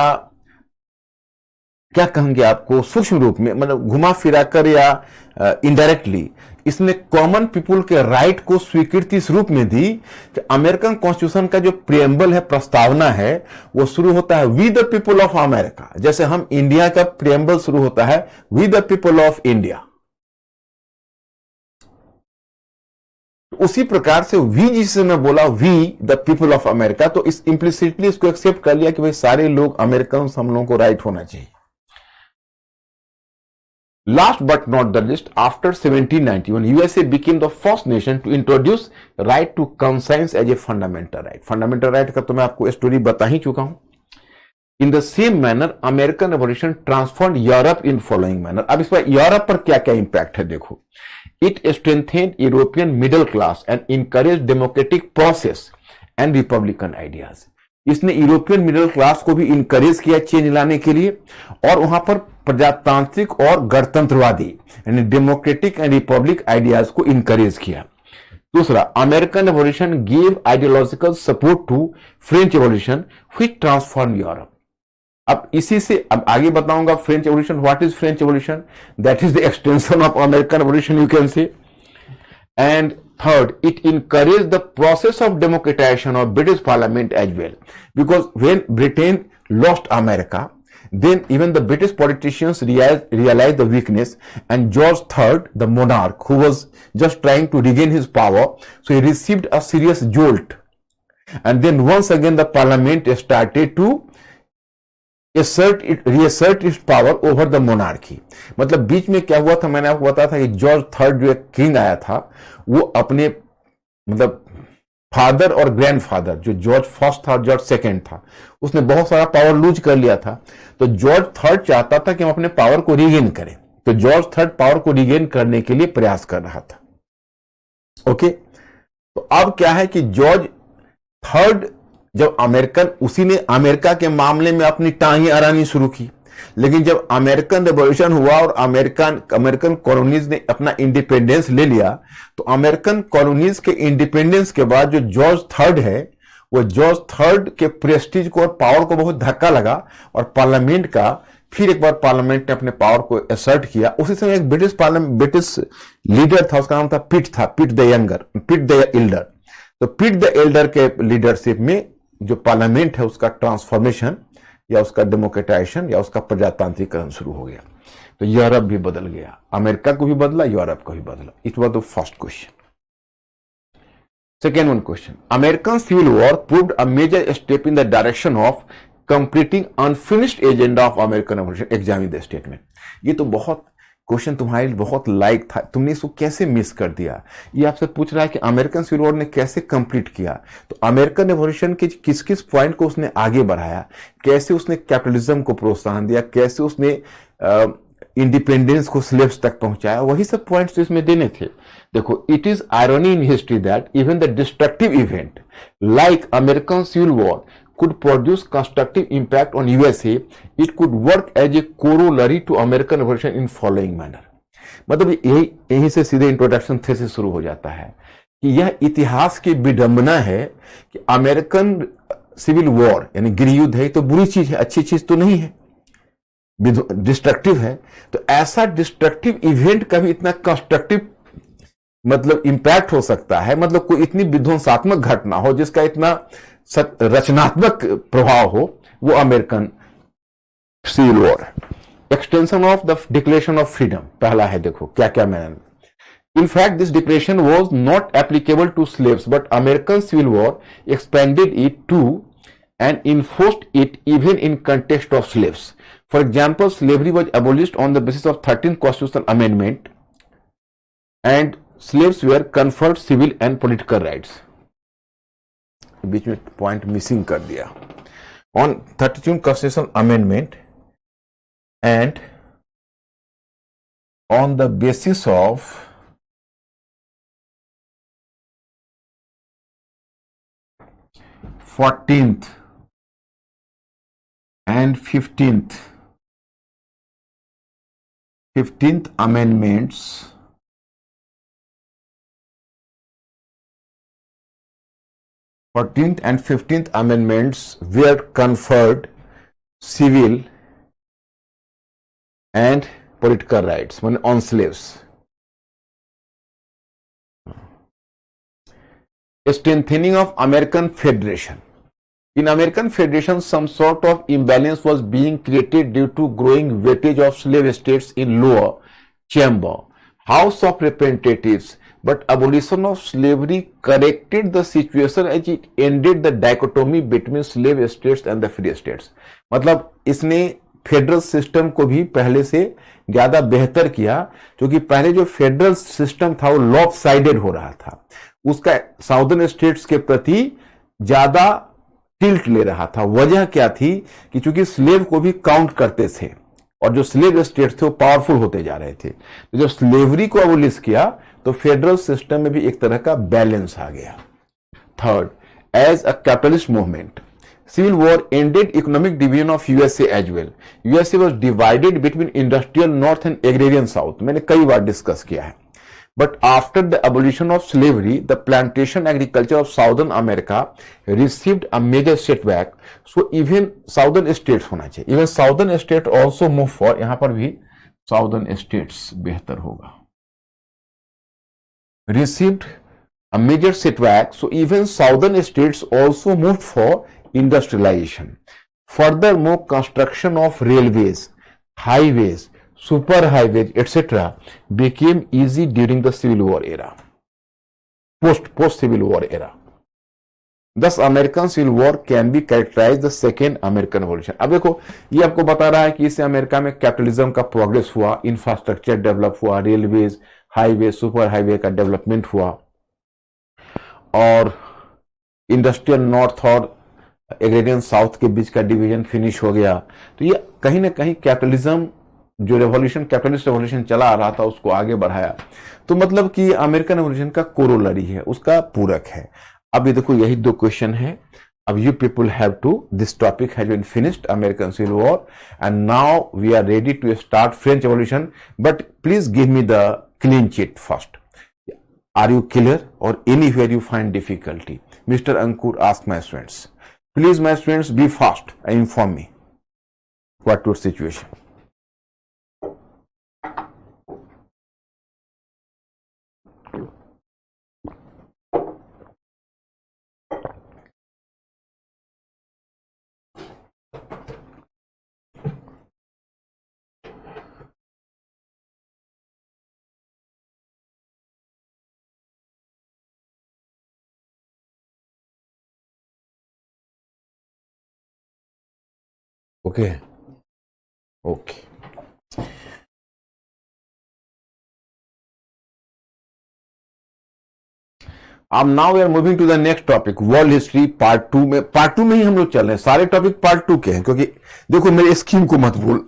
क्या कहेंगे आपको सूक्ष्म रूप में, मतलब घुमा फिरा कर या इनडायरेक्टली इसने कॉमन पीपुल के राइट को स्वीकृति इस रूप में दी कि अमेरिकन कॉन्स्टिट्यूशन का जो प्रियम्बल है, प्रस्तावना है, वो शुरू होता है we the people of America. जैसे हम इंडिया का प्रियम्बल शुरू होता है we the people of India, उसी प्रकार से वी जिसे मैं बोला we the people of America, तो इस इंप्लिसिटली इसको एक्सेप्ट कर लिया कि भाई सारे लोग अमेरिकन, हम लोगों को राइट होना चाहिए। Last but not the least, after 1791, USA became the first nation to introduce right to conscience as a fundamental right. Fundamental right का तो मैं आपको स्टोरी बता ही चुका हूं। In the same manner, American Revolution transformed Europe in following manner. अब इस पर यूरोप पर क्या क्या इंपैक्ट है देखो। It strengthened European middle class and encouraged democratic process and republican ideas. इसने यूरोपियन मिडिल क्लास को भी इंकरेज किया चेंज लाने के लिए, और वहां पर प्रजातांत्रिक और गणतंत्रवादी यानी डेमोक्रेटिक एंड रिपब्लिक आइडियाज को इंकरेज किया। दूसरा, American revolution give ideological support to French revolution which transform Europe. अब इसी से अब आगे बताऊंगा French revolution, what is French revolution, that is the extension of American revolution you can say. And third, it encouraged the process of democratization of British Parliament as well, because when Britain lost America, then even the British politicians realized the weakness, and George III, the monarch, who was just trying to regain his power, so he received a serious jolt, and then once again the Parliament started to reassert its power over the monarchy। मतलब बीच में क्या हुआ था, मैंने आपको बताया था कि जॉर्ज थर्ड जो एक किंग आया था, वो अपने मतलब फादर और ग्रैंडफादर, जो जॉर्ज फर्स्ट था और जॉर्ज सेकंड था, उसने बहुत सारा पावर लूज कर लिया था। तो जॉर्ज थर्ड चाहता था कि हम अपने पावर को रिगेन करें, तो जॉर्ज थर्ड पावर को रिगेन करने के लिए प्रयास कर रहा था। ओके, तो अब क्या है कि जॉर्ज थर्ड जब उसी ने अमेरिका के मामले में अपनी टांगें अड़ानी शुरू की, लेकिन जब अमेरिकन रेवोल्यूशन हुआ और अमेरिकन कॉलोनीज ने अपना इंडिपेंडेंस ले लिया, तो अमेरिकन कॉलोनीज के इंडिपेंडेंस के बाद जो जॉर्ज थर्ड है, वो जॉर्ज थर्ड के प्रेस्टीज को और पावर को बहुत धक्का लगा, और पार्लियामेंट का फिर एक बार पार्लियामेंट ने अपने पावर को असर्ट किया। उसी समय एक ब्रिटिश लीडर था, उसका नाम था पिट द एल्डर। तो पिट द एल्डर के लीडरशिप में जो पार्लियामेंट है उसका ट्रांसफॉर्मेशन या उसका डेमोक्रेटाइजेशन या उसका प्रजातांत्रिकरण शुरू हो गया। तो यूरोप भी बदल गया, अमेरिका को भी बदला, यूरोप को भी बदला। It was the first question. Second one question, American civil war proved a major step in the direction of completing unfinished agenda of American revolution, examine the statement. ये तो बहुत क्वेश्चन तुम्हारे लिए बहुत लाइक था, तुमने इसको कैसे मिस कर दिया। ये आपसे पूछ रहा है कि अमेरिकन सिविल वॉर ने कैसे कंप्लीट किया, तो अमेरिकन रेवोल्यूशन के किस किस पॉइंट को उसने आगे बढ़ाया, कैसे उसने कैपिटलिज्म को प्रोत्साहन दिया, कैसे उसने इंडिपेंडेंस को स्लेव्स तक पहुंचाया, वही सब पॉइंट्स इसमें देने थे। देखो, it is irony in history that even the destructive event like American civil war could produce constructive impact on USA, it could work as a corollary to American Revolution in following manner। मतलब यही से सीधे introduction thesis शुरू हो जाता है कि यह इतिहास की विडंबना है कि अमेरिकन सिविल वॉर यानी गृह युद्ध है तो बुरी चीज है, अच्छी चीज तो नहीं है, डिस्ट्रक्टिव है। तो ऐसा डिस्ट्रक्टिव इवेंट का भी इतना कंस्ट्रक्टिव मतलब इंपैक्ट हो सकता है, मतलब कोई इतनी विध्वंसात्मक घटना हो जिसका इतना रचनात्मक प्रभाव हो, वो American civil war. Extension of the declaration of freedom पहला है, देखो क्या क्या मैंने। In fact, this declaration was not applicable to slaves, but American Civil War expanded it to and enforced it even in context of slaves. For example, slavery was abolished on the basis of 13th Constitutional Amendment, and slaves were conferred civil and political rights. बीच में point missing कर दिया। On 13th Constitutional Amendment and on the basis of 14th and 15th amendments, were conferred civil and political rights on slaves. Strengthening of American Federation. In American Federation, some sort of imbalance was being created due to growing weightage of slave states in lower chamber, House of Representatives, but abolition of slavery corrected the situation as it ended the dichotomy between slave states and the free states. मतलब इसने federal system को भी पहले से ज्यादा बेहतर किया, क्योंकि पहले जो फेडरल सिस्टम था वो लॉप साइडेड हो रहा था, उसका साउदर्न स्टेट्स के प्रति ज्यादा टिल्ट ले रहा था। वजह क्या थी कि चूंकि स्लेव को भी काउंट करते थे और जो स्लेव स्टेट्स थे वो पावरफुल होते जा रहे थे, तो जब स्लेवरी को अबोलिश किया तो फेडरल सिस्टम में भी एक तरह का बैलेंस आ गया। Third, as a capitalist movement, Civil War ended economic division of USA as well. USA was divided between industrial north and agrarian south. मैंने कई बार डिस्कस किया है। But after the abolition of slavery, the plantation agriculture of Southern America received a major setback. So even Southern states होना चाहिए। Even Southern states also move for, यहाँ पर भी Southern states बेहतर होगा। Received a major setback. So even Southern states also moved for industrialization. Furthermore, construction of railways, highways, superhighways, etc. became easy during the Civil War era, post Civil War era. Thus, American Civil War can be characterized the second American Revolution. अब देखो, ये आपको बता रहा है कि इससे America में कैपिटलिज्म का प्रोग्रेस हुआ, इंफ्रास्ट्रक्चर डेवलप हुआ, रेलवेज, हाईवे, सुपर हाईवे का डेवलपमेंट हुआ, और इंडस्ट्रियल नॉर्थ और एग्रेरियन साउथ के बीच का डिवीजन फिनिश हो गया। तो ये कहीं ना कहीं कैपिटलिज्म जो रेवोल्यूशन, कैपिटलिस्ट रेवोल्यूशन चला आ रहा था, उसको आगे बढ़ाया। तो मतलब कि अमेरिकन रेवोल्यूशन का कोरोलरी है, उसका पूरक है। अब ये देखो, यही दो क्वेश्चन है। अब you people have to, this topic has been finished, American civil War, and now we are ready to start French revolution. But please give me the clean chit first. Are you clear और anywhere you find difficulty? Mister Ankur ask my students, please my students be fast and inform me what your situation. Okay. Okay. अब now we are moving to the next topic, world history part 2 में। Part 2 में ही हम लोग चल रहे हैं, सारे topic part 2 के हैं, क्योंकि देखो मेरे स्कीम को मत भूल।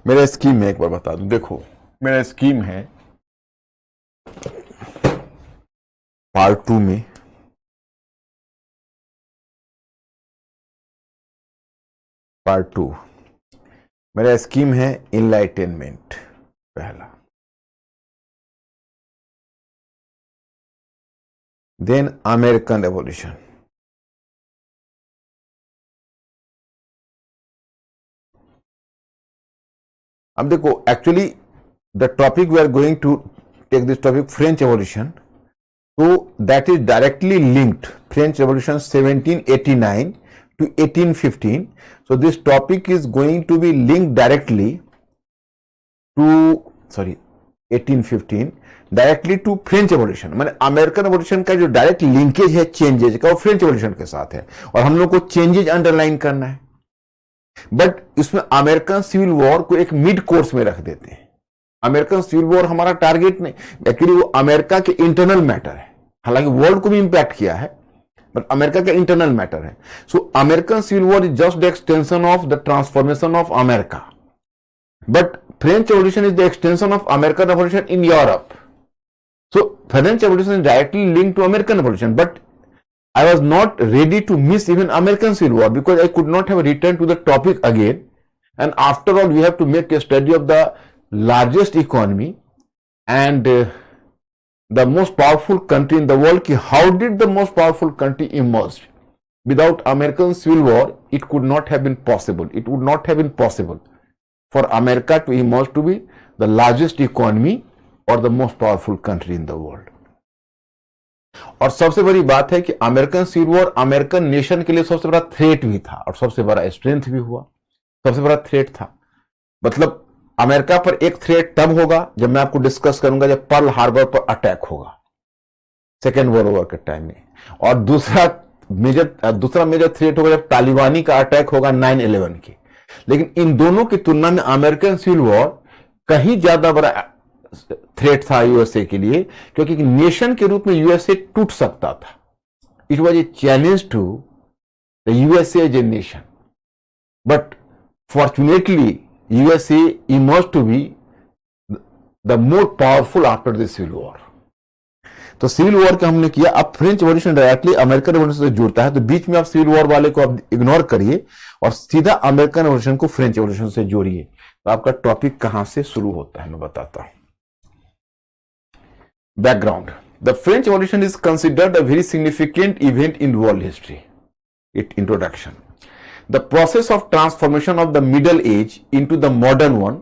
मेरा स्कीम है, एक बार बता दूं, देखो मेरा स्कीम है पार्ट 2 में पार्ट 2 मेरा स्कीम है इनलाइटेनमेंट पहला, देन अमेरिकन रेवोल्यूशन, अब देखो actually the topic we are going to take this topic French revolution, So that is directly linked. French Revolution 1789 to 1815. So this topic is going to be linked directly to 1815 directly to French revolution, माने American revolution का जो direct linkage है changes का वो French revolution के साथ है और हम लोग को चेंजेज अंडरलाइन करना है। बट इसमें अमेरिकन सिविल वॉर को एक मिड कोर्स में रख देते हैं। अमेरिकन सिविल वॉर हमारा टारगेट नहीं, एक्चुअली वो अमेरिका के इंटरनल मैटर है, हालांकि वर्ल्ड को भी इंपैक्ट किया है बट अमेरिका का इंटरनल मैटर है। So American civil war is just the extension of the transformation of America, but French revolution is the extension of American revolution in Europe. So French Revolution is directly linked to American Revolution, but I was not ready to miss even American Civil War because I could not have returned to the topic again. And after all, we have to make a study of the largest economy and the most powerful country in the world. How did the most powerful country emerge? Without American Civil War, it could not have been possible. It would not have been possible for America to emerge to be the largest economy और the most powerful country in the world. और सबसे बड़ी बात है कि American civil war American nation के लिए सबसे बड़ा थ्रेट भी था और सबसे बड़ा स्ट्रेंथ भी हुआ। सबसे बड़ा थ्रेट था, मतलब अमेरिका पर एक थ्रेट तब होगा जब मैं आपको डिस्कस करूंगा जब पर्ल हार्बर पर अटैक होगा सेकेंड वर्ल्ड वॉर के टाइम में, और दूसरा मेजर थ्रेट होगा जब तालिबानी का अटैक होगा 9/11 की। लेकिन इन दोनों की तुलना में अमेरिकन सिविल वॉर कहीं ज्यादा बड़ा थ्रेट था यूएसए के लिए, क्योंकि नेशन के रूप में यूएसए टूट सकता था। It was a challenge to the USA as a nation, but fortunately USA emerge to be the more powerful after the civil war. तो सिविल वॉर का हमने किया। अब French revolution directly American revolution से जुड़ता है, तो बीच में आप सिविल वॉर वाले को आप इग्नोर करिए और सीधा अमेरिकन रेवोल्यूशन को फ्रेंच रेवोल्यूशन से जोड़िए। तो आपका टॉपिक कहां से शुरू होता है मैं बताता हूं। Background. The French Revolution is considered a very significant event in world history. Introduction. The process of transformation of the Middle Age into the modern one,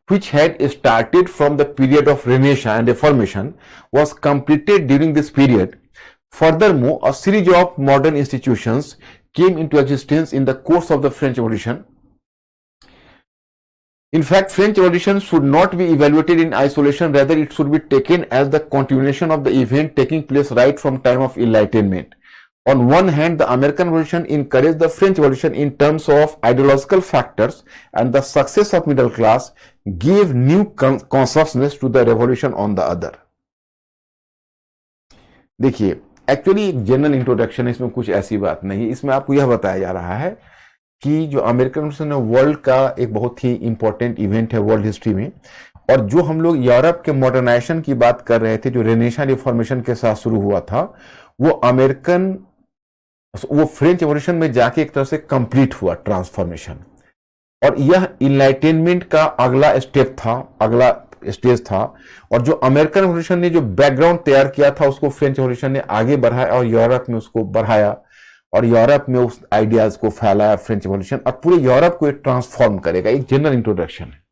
which had started from the period of Renaissance and Reformation, was completed during this period. Furthermore, a series of modern institutions came into existence in the course of the French Revolution. In fact, French Revolution should not be evaluated in isolation, rather it should be taken as the continuation of the event taking place right from time of Enlightenment. On one hand, the American Revolution encouraged the French Revolution in terms of ideological factors, and the success of middle class gave new consciousness to the revolution on the other. देखिए, actually एक general introduction है, इसमें कुछ ऐसी बात नहीं। इसमें आपको यह बताया जा रहा है कि जो अमेरिकन रेवोल्यूशन है वर्ल्ड का एक बहुत ही इंपॉर्टेंट इवेंट है वर्ल्ड हिस्ट्री में, और जो हम लोग यूरोप के मॉडर्नाइजेशन की बात कर रहे थे जो रेनेसां रिफॉर्मेशन के साथ शुरू हुआ था, वो फ्रेंच रेवोल्यूशन में जाके एक तरह से कंप्लीट हुआ ट्रांसफॉर्मेशन, और यह इनलाइटेनमेंट का अगला स्टेप था, अगला स्टेज था। और जो अमेरिकन रेवोल्यूशन ने जो बैकग्राउंड तैयार किया था उसको फ्रेंच रेवोल्यूशन ने आगे बढ़ाया और यूरोप में उसको बढ़ाया और यूरोप में उस आइडियाज को फैलाया फ्रेंच रेवोल्यूशन, और पूरे यूरोप को ट्रांसफॉर्म करेगा। एक जनरल इंट्रोडक्शन है।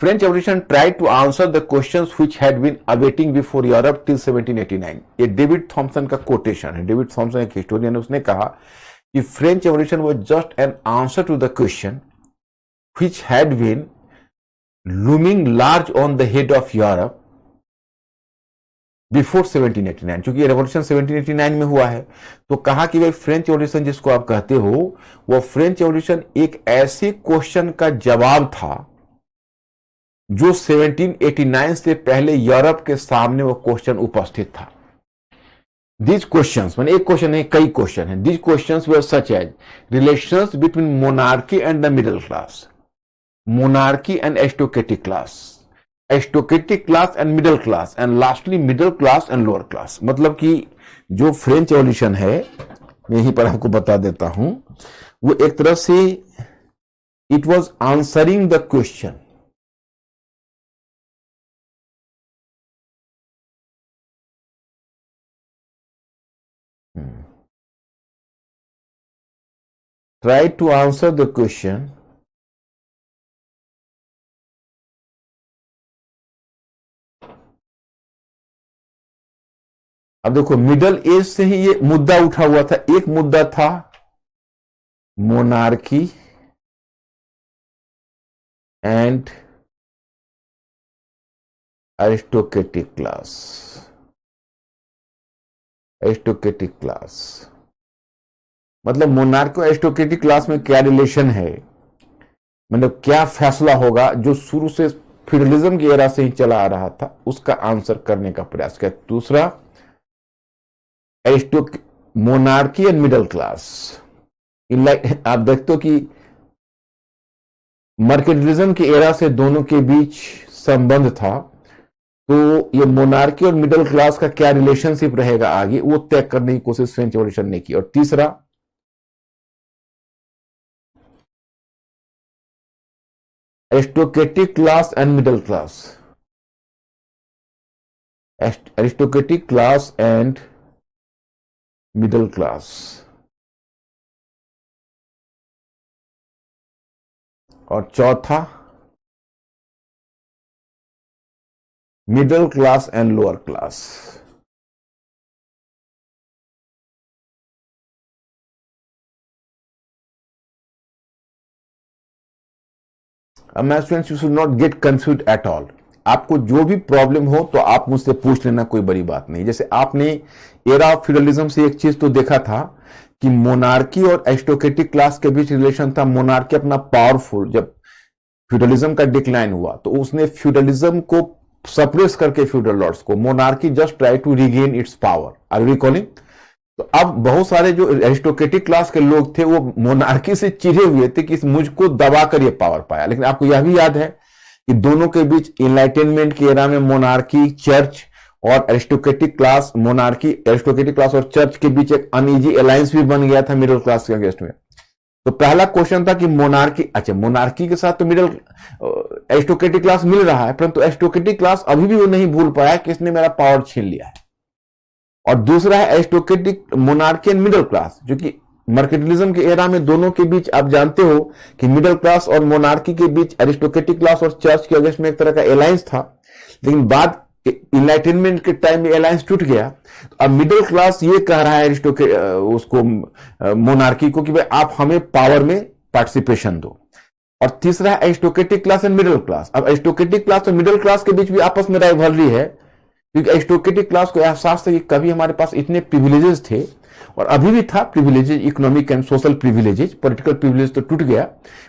French revolution tried to answer the questions which had been awaiting before Europe till 1789। ये डेविड थॉमसन का कोटेशन है। डेविड थॉमसन एक हिस्टोरियन है, उसने कहा कि French revolution was just an answer to the question which had been looming large on the head of Europe before 1789। क्योंकि ये रेवोल्यूशन 1789 में हुआ है, तो कहा कि भाई फ्रेंच रेवोल्यूशन जिसको आप कहते हो वो फ्रेंच रेवोल्यूशन एक ऐसे क्वेश्चन का जवाब था जो 1789 से पहले यूरोप के सामने वो क्वेश्चन उपस्थित था। दीज क्वेश्चंस, माने एक क्वेश्चन नहीं कई क्वेश्चन हैं। These questions were such as relations between monarchy and the middle class, monarchy and aristocratic class, aristocratic class and middle class, and lastly middle class and lower class. मतलब कि जो French revolution है, मैं यहीं पर आपको बता देता हूं, वो एक तरह से it was answering the question try to answer the question अब देखो मिडल एज से ही ये मुद्दा उठा हुआ था। एक मुद्दा था monarchy and aristocratic class. Aristocratic class मतलब मोनार्की और एरिस्टोक्रेटिक क्लास में क्या रिलेशन है, मतलब क्या फैसला होगा जो शुरू से फ्यूडलिज्म की एरा से ही चला आ रहा था, उसका आंसर करने का प्रयास किया। दूसरा मोनार्की एंड मिडिल क्लास। आप देखते हो कि मर्केंटिलिज्म की एरा से दोनों के बीच संबंध था, तो ये मोनार्की और मिडिल क्लास का क्या रिलेशनशिप रहेगा आगे, वो तय करने की कोशिश फ्रेंच रेवोल्यूशन ने की। और तीसरा aristocratic class and middle class. Aristocratic class and middle class. और चौथा middle class and lower class. अब मैं students you should not get confuse at all. आपको जो भी प्रॉब्लम हो तो आप मुझसे पूछ लेना, कोई बड़ी बात नहीं। जैसे आपने एरा ऑफ फ्यूडलिज्म से एक चीज तो देखा था कि मोनार्की और एरिस्टोक्रेटिक क्लास के बीच रिलेशन था। मोनार्की अपना पावरफुल, जब फ्यूडलिज्म का डिक्लाइन हुआ तो उसने फ्यूडलिज्म को सप्रेस करके फ्यूडल लॉर्ड्स को, monarchy just try to regain its power. Are you recalling? तो अब बहुत सारे जो एरिस्टोक्रेटिक क्लास के लोग थे वो मोनार्की से चिढ़े हुए थे कि मुझको दबाकर ये पावर पाया। लेकिन आपको यह भी याद है कि दोनों के बीच इनलाइटनमेंट की एरा में मोनार्की, चर्च और aristocratic class, monarchy, aristocratic class और चर्च के बीच एक अनईजी अलायंस भी बन गया था मिडिल क्लास के अगेंस्ट में। तो पहला क्वेश्चन था कि मोनार्की, अच्छा मोनार्की के साथ तो मिडिल एरिस्टोक्रेटिक क्लास मिल रहा है, परंतु एरिस्टोक्रेटिक क्लास अभी भी वो नहीं भूल पाया कि इसने मेरा पावर छीन लिया है। और दूसरा है aristocratic monarchy and middle class, जो कि मर्केंटिलिज्म के एरा में दोनों के बीच आप जानते हो कि मिडिल क्लास और मोनार्की के बीच एरिस्टोक्रेटिक क्लास और चर्च के अगेंस्ट में एक तरह का अलायंस था। लेकिन बाद इनलाइटनमेंट के टाइम में अलायंस टूट गया। तो अब मिडिल क्लास ये कह रहा है उसको मोनार्की को कि भाई आप हमें पावर में पार्टिसिपेशन दो। और तीसरा है aristocratic class and middle class. अब एरिस्टोक्रेटिक क्लास और मिडिल क्लास के बीच भी आपस में राइवलरी है, क्योंकि एरिस्टोक्रेटिक क्लास को एहसास था कि कभी हमारे पास इतने प्रिविलेजेस थे, और अभी भी था privileges, economic and social privileges. Political privilege तो टूट गया,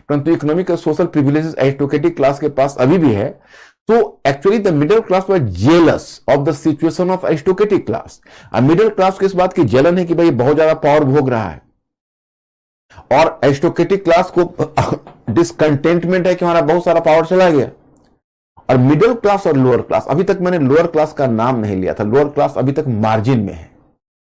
परंतु इकोनॉमिक और सोशल प्रिविलेजेस एरिस्टोक्रेटिक क्लास के पास अभी भी है। तो actually the middle class was jealous of the situation of aristocratic class. अब मिडिल क्लास को इस बात की जलन है कि भाई बहुत ज्यादा पावर भोग रहा है, और एरिस्टोक्रेटिक क्लास को डिसकंटेंटमेंट है कि हमारा बहुत सारा पावर चला गया। और मिडिल क्लास और लोअर क्लास, अभी तक मैंने लोअर क्लास का नाम नहीं लिया था, लोअर क्लास अभी तक मार्जिन में है।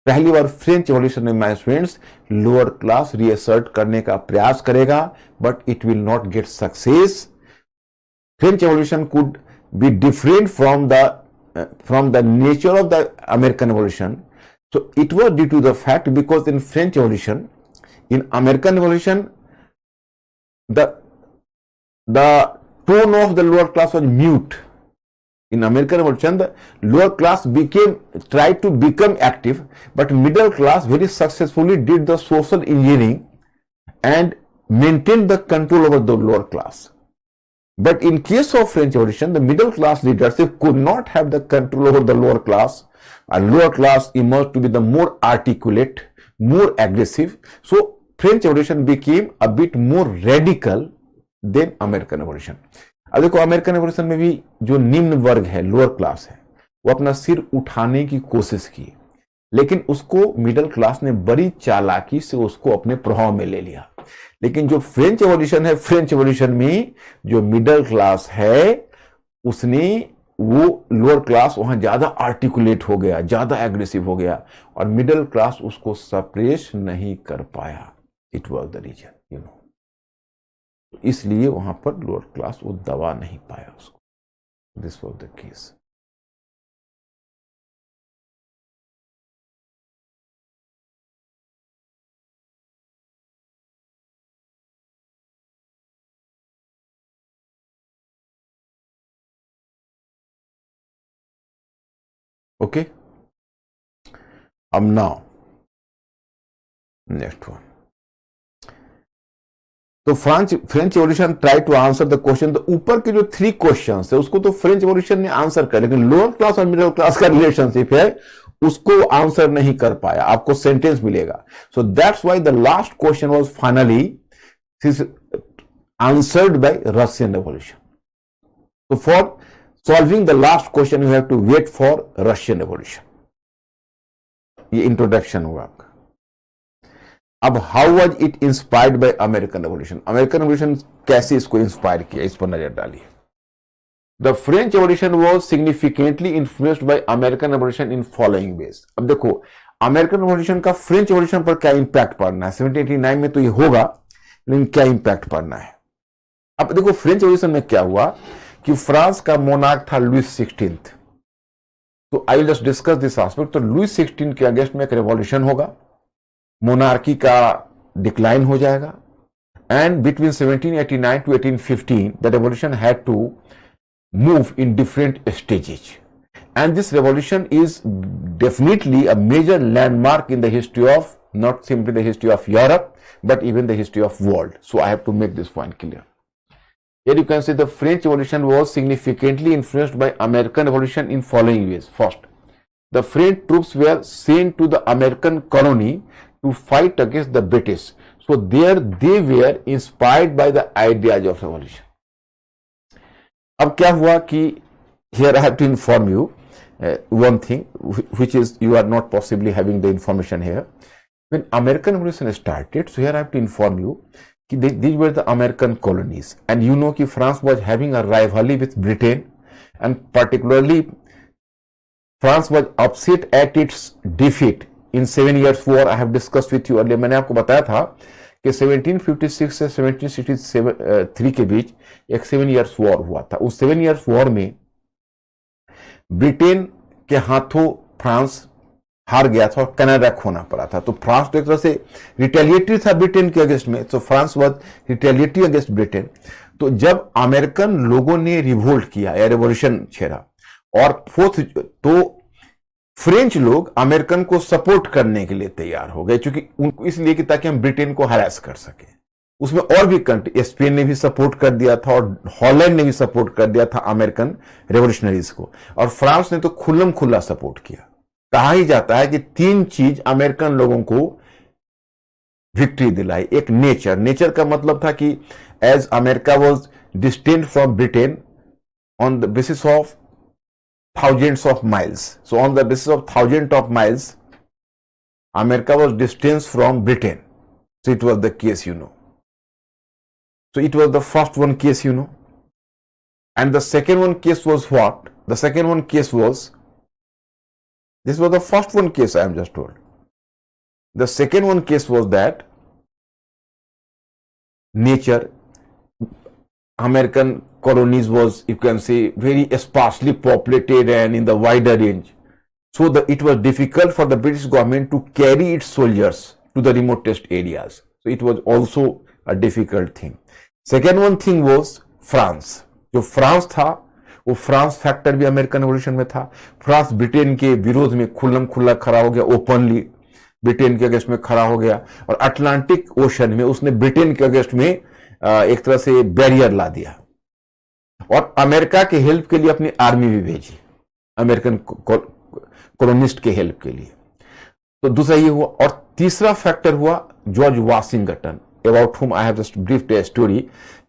पहली बार फ्रेंच रेवोल्यूशन में माय स्टूडेंट्स लोअर क्लास रीअसर्ट करने का प्रयास करेगा, but it will not get success. French revolution could be different from the nature of the American Revolution. So it was due to the fact because in French Revolution, in American Revolution, the tone of the lower class was mute. In American Revolution, the lower class tried to become active, but middle class very successfully did the social engineering and maintained the control over the lower class. But in case of French Revolution, the middle class leadership could not have the control over the lower class, and lower class emerged to be the more articulate, more aggressive. So French Revolution became a bit more radical than American Revolution. अब देखो American revolution में भी जो निम्न वर्ग है, lower class है, वो अपना सिर उठाने की कोशिश की, लेकिन उसको मिडिल क्लास ने बड़ी चालाकी से उसको अपने प्रभाव में ले लिया। लेकिन जो फ्रेंच रेवोल्यूशन है, फ्रेंच रेवोल्यूशन में जो मिडिल क्लास है उसने, वो लोअर क्लास वहां ज्यादा आर्टिकुलेट हो गया, ज्यादा एग्रेसिव हो गया, और मिडिल क्लास उसको सप्रेस नहीं कर पाया। It was the reason, you know. इसलिए वहां पर लोअर क्लास वो दबा नहीं पाया उसको। This was the case. Okay, अब नाउ नेक्स्ट वन, तो French evolution try to answer the question. तो ऊपर के जो 3 क्वेश्चन है उसको तो फ्रेंच एवोल्यूशन ने आंसर कर, लेकिन लोअर क्लास और मिडिल क्लास का रिलेशनशिप है उसको आंसर नहीं कर पाया। आपको सेंटेंस मिलेगा। So that's why the last question was finally answered by Russian revolution. तो for solving the last question you have to wait for Russian revolution. ये इंट्रोडक्शन हुआ आपका। अब how was it inspired by American revolution? American revolution कैसे इसको inspire किया, इस पर नजर डालिए। The French revolution was significantly influenced by American revolution in following veg. अब देखो अमेरिकन रेवोल्यूशन का फ्रेंच रेवोल्यूशन पर क्या इंपैक्ट पड़ना है। 1789 में तो ये होगा, लेकिन क्या इंपैक्ट पड़ना है। अब देखो फ्रेंच रेवोल्यूशन में क्या हुआ कि फ्रांस का मोनार्क था लुइस 16। तो I will just discuss this aspect. तो लुइस 16 के अगेंस्ट में एक रेवोल्यूशन होगा, मोनार्की का डिक्लाइन हो जाएगा, and between 1789 to 1815 the revolution had to move in different stages, and this revolution is definitely a major landmark in the history of not simply the history of Europe but even the history of world. So I have to make this point clear. Here you can see the French Revolution was significantly influenced by American Revolution in following ways. First, the French troops were sent to the American colony to fight against the British. So there they were inspired by the ideas of revolution. अब क्या हुआ कि here I have to inform you one thing which is you are not possibly having the information here. When American Revolution started, so here I have to inform you that these were the American colonies, and you know that France was having a rivalry with Britain, and particularly France was upset at its defeat in 7 Years' War. I have discussed with you earlier. मैंने आपको बताया था कि 1756 से 1763 के बीच एक 7 Years' War हुआ था। उस 7 Years' War में ब्रिटेन के हाथों फ्रांस हार गया था और कनाडा खोना पड़ा था। तो फ्रांस तो एक तरह से रिटेलिएटरी था ब्रिटेन के अगेंस्ट में, तो France was retaliatory against Britain. तो जब अमेरिकन लोगों ने रिवोल्ट किया या रेवोल्यूशन छेड़ा और फोर्थ, तो फ्रेंच लोग अमेरिकन को सपोर्ट करने के लिए तैयार हो गए, क्योंकि उनको इसलिए कि ताकि हम ब्रिटेन को हरास कर सके। उसमें और भी कंट्री, स्पेन ने भी सपोर्ट कर दिया था और हॉलैंड ने भी सपोर्ट कर दिया था अमेरिकन रेवोल्यूशनरीज को, और फ्रांस ने तो खुल्लम खुल्ला सपोर्ट किया। कहा ही जाता है कि 3 चीज अमेरिकन लोगों को विक्ट्री दिलाई। एक नेचर का मतलब था कि as America was distant from Britain on the basis of thousands of miles, so on the basis of thousands of miles America was distant from Britain, so it was the case, you know. So it was the first one case, you know. And the second one case was what? The second one case was, this was the first one case I am just told. The second one case was that nature, American colonies was, you can say, very sparsely populated and in the wider range. So it was difficult for the British government to carry its soldiers to the remotest areas. So it was also a difficult thing. Second one thing was France. जो France था वो France factor भी American revolution में था। France Britain के विरोध में खुल्लम खुल्ला खड़ा हो गया, ओपनली ब्रिटेन के अगेंस्ट में खड़ा हो गया, और अटलांटिक ओशन में उसने ब्रिटेन के अगेंस्ट में एक तरह से बैरियर ला दिया, और अमेरिका के हेल्प के लिए अपनी आर्मी भी भेजी, अमेरिकन कॉलोनिस्ट के हेल्प के लिए। तो दूसरा ये हुआ, और तीसरा फैक्टर हुआ George Washington, about whom I have just briefed a story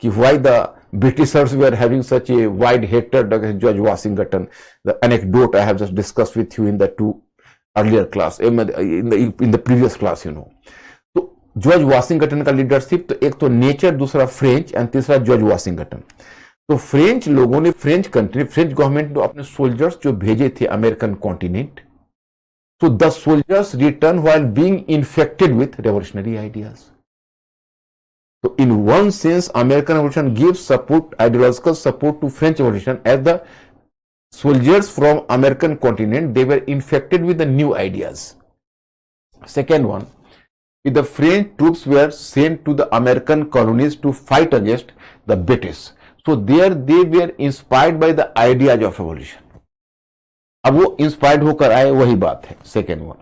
कि why the Britishers were having such a wide hated against George Washington. The anecdote I have just discussed with you in the 2 earlier class, in the previous class, you know. तो George Washington का leadership, तो एक तो nature, दूसरा French, and तीसरा George Washington. तो French लोगों ने, फ्रेंच गवर्नमेंट ने अपने सोल्जर्स जो भेजे थे अमेरिकन कॉन्टिनेंट, तो the soldiers return while being infected with revolutionary ideas. तो in one sense American revolution gives support, ideological support to French revolution, as the soldiers from American continent they were infected with the new ideas. Second one, the French troops were sent to the American colonies to fight against the British. So there they were inspired by the ideas of revolution. अब वो inspired होकर आए, वही बात है। Second one,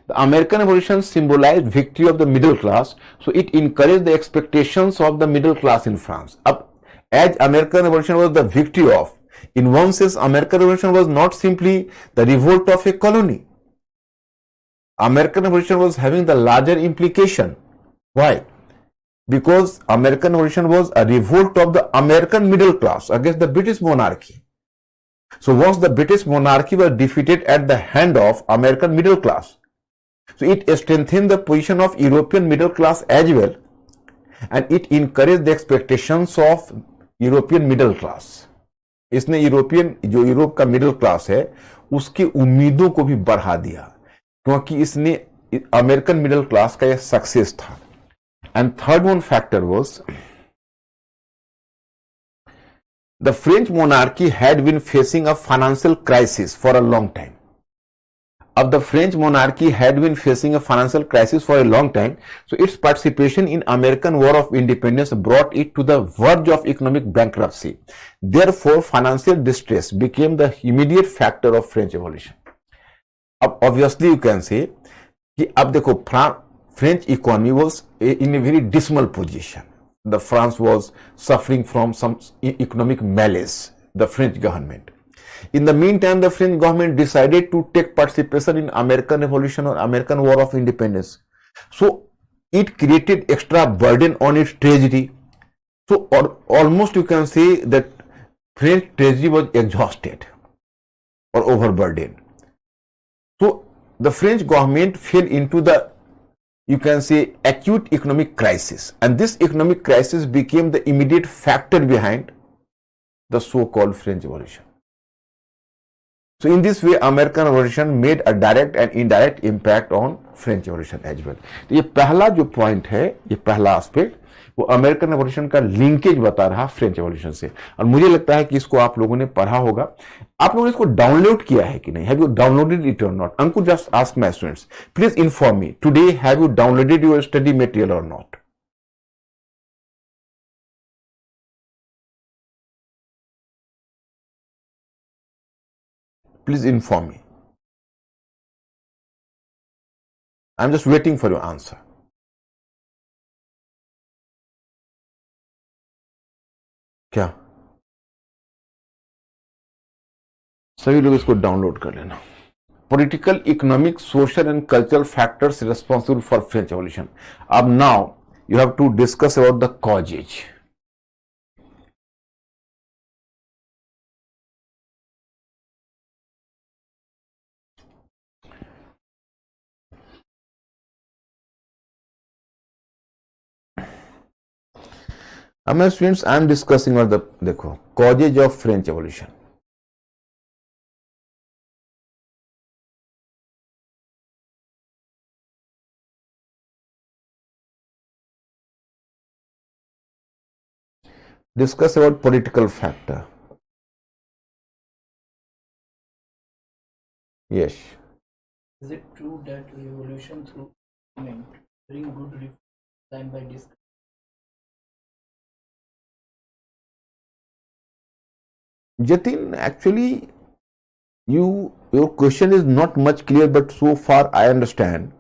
The American Revolution symbolized victory of the middle class, so it encouraged the expectations of the middle class in France. As American Revolution was the victory of, in one sense, American Revolution was not simply the revolt of a colony. American Revolution was having the larger implication. Why? Because American Revolution was a revolt of the American middle class against the British monarchy. So once the British monarchy was defeated at the hand of American middle class, so it strengthened the position of European middle class as well, and it encouraged the expectations of European middle class. इसने Europe का middle class है उसकी उम्मीदों को भी बढ़ा दिया, क्योंकि इसने अमेरिकन मिडिल क्लास का यह सक्सेस था. And third one factor was the French monarchy had been facing a financial crisis for a long time. Of the French monarchy had been facing a financial crisis for a long time, so its participation in American War of Independence brought it to the verge of economic bankruptcy. Therefore, financial distress became the immediate factor of French Revolution. अब obviously you can say कि अब देखो French economy was in a very dismal position. The France was suffering from some economic malaise, the French government. In the meantime, the French government decided to take participation in American Revolution or American War of Independence. So it created extra burden on its treasury. So almost you can say that French treasury was exhausted or overburdened. So the French government fell into the, you can say, acute economic crisis, and this economic crisis became the immediate factor behind the so-called French Revolution. So in this way, American Revolution made a direct and indirect impact on French Revolution as well. तो ये पहला जो point है, ये पहला aspect, वो American revolution का linkage बता रहा फ्रेंच रेवोल्यूशन से, और मुझे लगता है कि इसको आप लोगों ने पढ़ा होगा. आप लोगों ने इसको डाउनलोड किया है कि नहीं? हैव यू डाउनलोडेड इट और not? Ankur just ask my students, please inform me today, have you downloaded your study material और not? Please inform me. I'm just waiting for your answer. क्या सभी लोग इसको डाउनलोड कर लेना. Political, economic, social and cultural factors responsible for French Revolution. अब now you have to discuss about the causes. My students, I am discussing about the देखो causes of French Revolution. Discuss about political factor. Yes. Is it true that revolution through movement bring good reforms designed by discussion? Jatin, actually, your question is not much clear, but so far I understand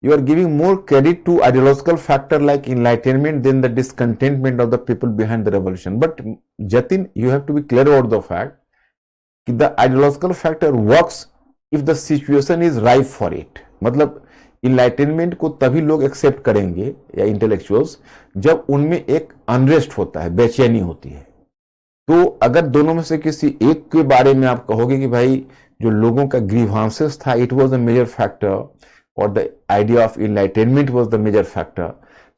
you are giving more credit to ideological factor like enlightenment than the discontentment of the people behind the revolution. But Jatin, you have to be clear about the fact that the ideological factor works if the situation is ripe for it. मतलब enlightenment को तभी लोग accept करेंगे या intellectuals जब उनमें एक unrest होता है, बेचैनी होती है. तो अगर दोनों में से किसी एक के बारे में आप कहोगे कि भाई जो लोगों का ग्रीवांसेस था, it was the major factor, और the idea of enlightenment was the major factor,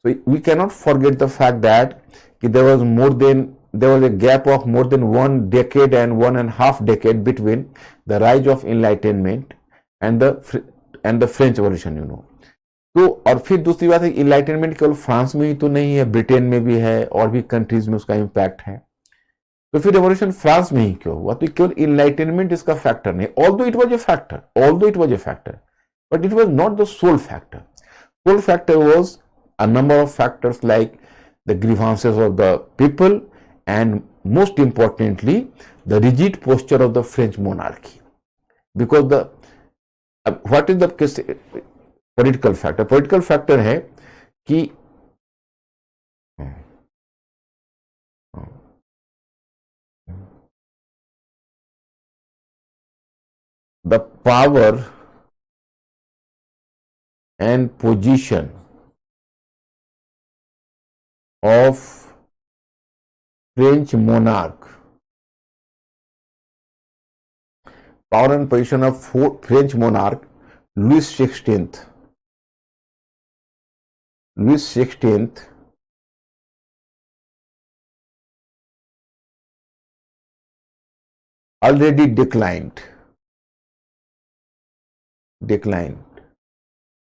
so we can not forget the fact that कि there was a gap of more than 1 decade and 1.5 decade between the rise of enlightenment and the French Revolution, you know. तो और फिर दूसरी बात है, enlightenment केवल France में ही तो नहीं है, ब्रिटेन में भी है, और भी कंट्रीज में उसका इम्पैक्ट है. तो फिर रेवोल्यूशन फ्रांस में ही क्यों हुआ? तो केवल इनलाइटनमेंट इसका फैक्टर नहीं, although it was a factor, but it was not the sole factor. Sole factor was a number of factors like the grievances of the people and most importantly the rigid posture of the French monarchy, because अब what is the political factor? Political factor है कि the power and position of French monarch, power and position of French monarch Louis XVI. Louis XVI already declined,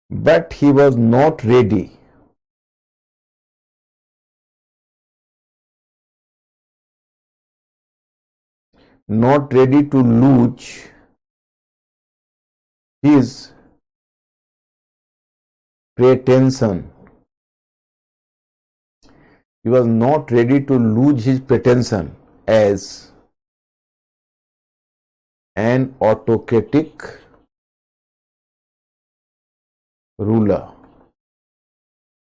but he was not ready to lose his pretension. He was not ready to lose his pretension as an autocratic ruler.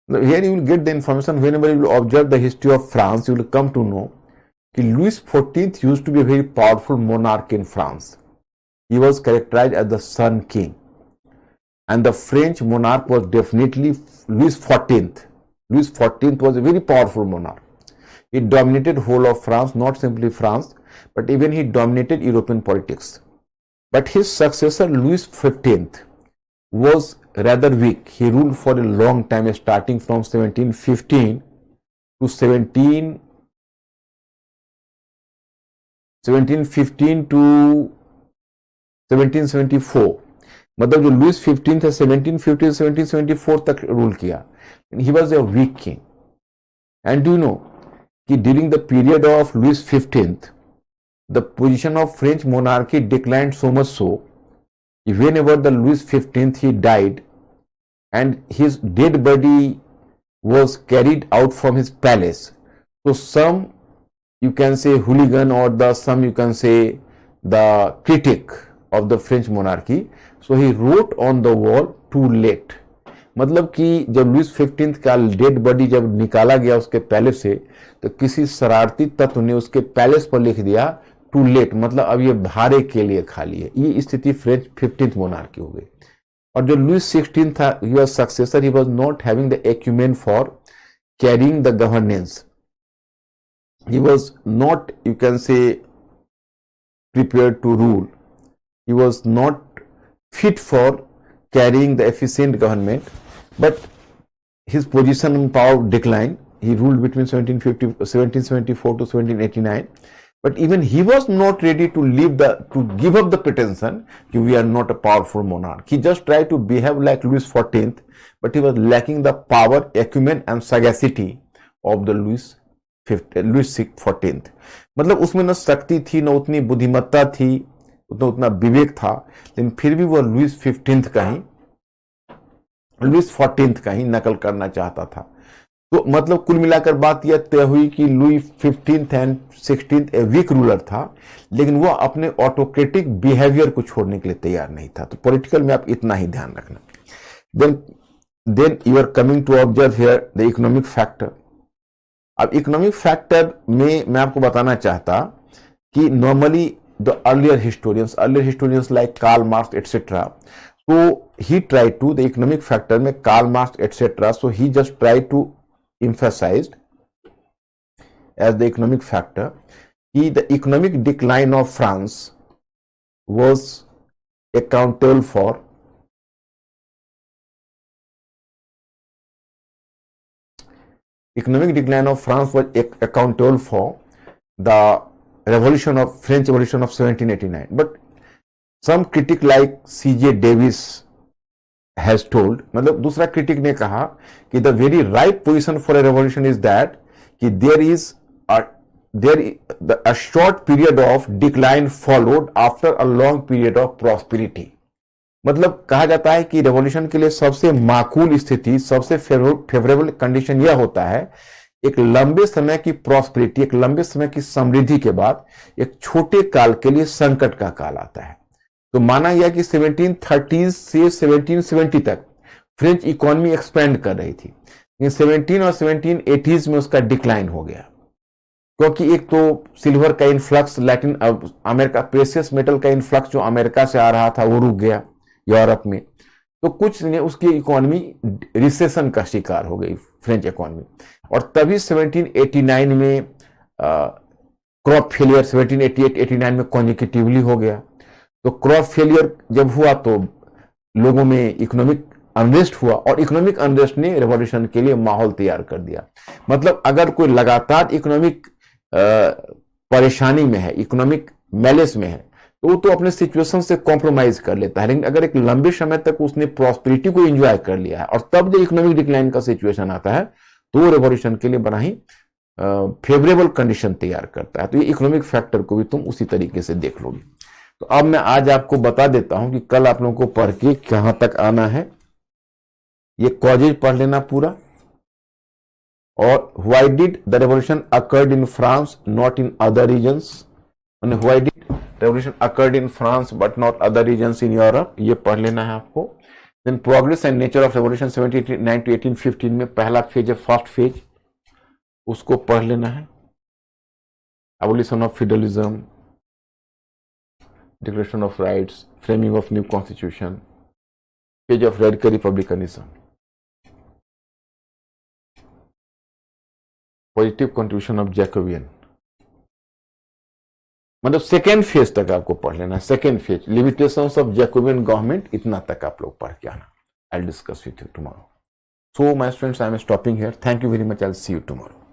Now, here you will get the information. Whenever you will observe the history of France, you will come to know that Louis XIV used to be a very powerful monarch in France. He was characterized as the Sun King, and the French monarch was definitely Louis XIV. Louis XIV was a very powerful monarch. He dominated whole of France, not simply France, but even he dominated European politics. But his successor Louis XV was rather weak. He ruled for a long time, starting from 1715 to 1774. मतलब जो Louis 15 था 1750 से 1774 तक rule किया. He was a weak king. And do you know कि during the period of Louis 15th, the position of French monarchy declined so much so, whenever the Louis 15th he died and his dead body was carried out from his palace, so some, you can say, hooligan or some you can say the critic of the French monarchy, so he wrote on the wall too late. मतलब कि जब Louis 15 का dead body जब निकाला गया उसके palace से, तो किसी शरारती तत्व ने उसके पैलेस पर लिख दिया टू लेट, मतलब अब ये भारे के लिए खाली है. ये स्थिति फ्रेंच 15th मोनार्की हो गई. और जो लुइस 16 था, he was successor, he was not having the acumen for carrying the governance. He was not, you can से, prepared to rule. He was not fit for carrying the efficient government, but his position and power declined. He ruled between 1774 to 1789, but even he was not ready to give up the pretension that we are not a powerful monarch. He just tried to behave like Louis XIV, but he was lacking the power, acumen and sagacity of the Louis XIV. मतलब उसमें न शक्ति थी, न उतनी बुद्धिमत्ता थी, उतना विवेक था, लेकिन फिर भी वो लुइस 15 का ही, लुइस 14 का ही नकल करना चाहता था. तो मतलब कुल मिलाकर बात यह तय हुई कि Louis 15 and 16 a weak ruler था, लेकिन वो अपने ऑटोक्रेटिक बिहेवियर को छोड़ने के लिए तैयार नहीं था. तो पॉलिटिकल में आप इतना ही ध्यान रखना. Then you are coming to observe here the economic factor. अब इकोनॉमिक फैक्टर में मैं आपको बताना चाहता कि normally the earlier historians like Karl Marx etcetera, so he tried to, the economic factor में Karl Marx etcetera, so he just tried to emphasize as the economic factor कि the economic decline of France was accountable for the French Revolution of 1789. But some critic like C.J. Davis has told, मतलब दूसरा critic ने कहा कि the very right position for a revolution is that कि there is a short period of decline followed after a long period of prosperity. मतलब कहा जाता है कि रेवोल्यूशन के लिए सबसे माकूल स्थिति, सबसे फेवरेबल कंडीशन यह होता है एक लंबे समय की प्रॉस्पेरिटी, एक लंबे समय की समृद्धि के बाद एक छोटे काल के लिए संकट का काल आता है. तो माना गया कि 1730 से 1770 तक फ्रेंच इकोनॉमी एक्सपेंड कर रही थी, लेकिन 17 और 1780s में उसका डिक्लाइन हो गया, क्योंकि एक तो सिल्वर का influx, Latin America precious metal का इन्फ्लक्स जो अमेरिका से आ रहा था वो रुक गया यूरोप में, तो कुछ ने उसकी इकोनॉमी रिसेशन का शिकार हो गई फ्रेंच इकोनॉमी। और तभी 1789 में क्रॉप फेलियर 1788-89 में कॉन्जिक्यूटिवली हो गया। तो क्रॉप फेलियर जब हुआ तो लोगों में इकोनॉमिक अनरेस्ट हुआ, और इकोनॉमिक अनरेस्ट ने रेवोल्यूशन के लिए माहौल तैयार कर दिया। मतलब अगर कोई लगातार इकोनॉमिक परेशानी में है, इकोनॉमिक मैलेस में है, तो वो तो अपने सिचुएशन से कॉम्प्रोमाइज कर लेता है, लेकिन अगर एक लंबे समय तक उसने प्रॉस्पेरिटी को एंजॉय कर लिया है और तब जब इकोनॉमिक डिक्लाइन का सिचुएशन आता है तो वो रेवोल्यूशन के लिए बड़ा ही फेवरेबल कंडीशन तैयार करता है। तो ये इकोनॉमिक फैक्टर को भी तुम उसी तरीके से देख लोगे। तो अब मैं आज आपको बता देता हूं कि कल आप लोगों को पढ़ के कहां तक आना है। ये कॉजेज पढ़ लेना पूरा, और why did the revolution occurred in France not in other regions, माने why did revolution occurred in France but not other regions in Europe, ये पढ़ लेना है आपको। Then progress and nature of revolution 1789 to 1815 में पहला फेज है, first phase, उसको पढ़ लेना है। Abolition of feudalism, declaration of rights, framing of new constitution, phase of radical republicanism, positive contribution of Jacobian, मतलब सेकेंड फेज तक आपको पढ़ लेना है। Second phase limitations of Jacobian government, इतना तक आप लोग पढ़ के आना। I will discuss with you tomorrow. So my students, I am stopping here. Thank you very much. I will see you tomorrow.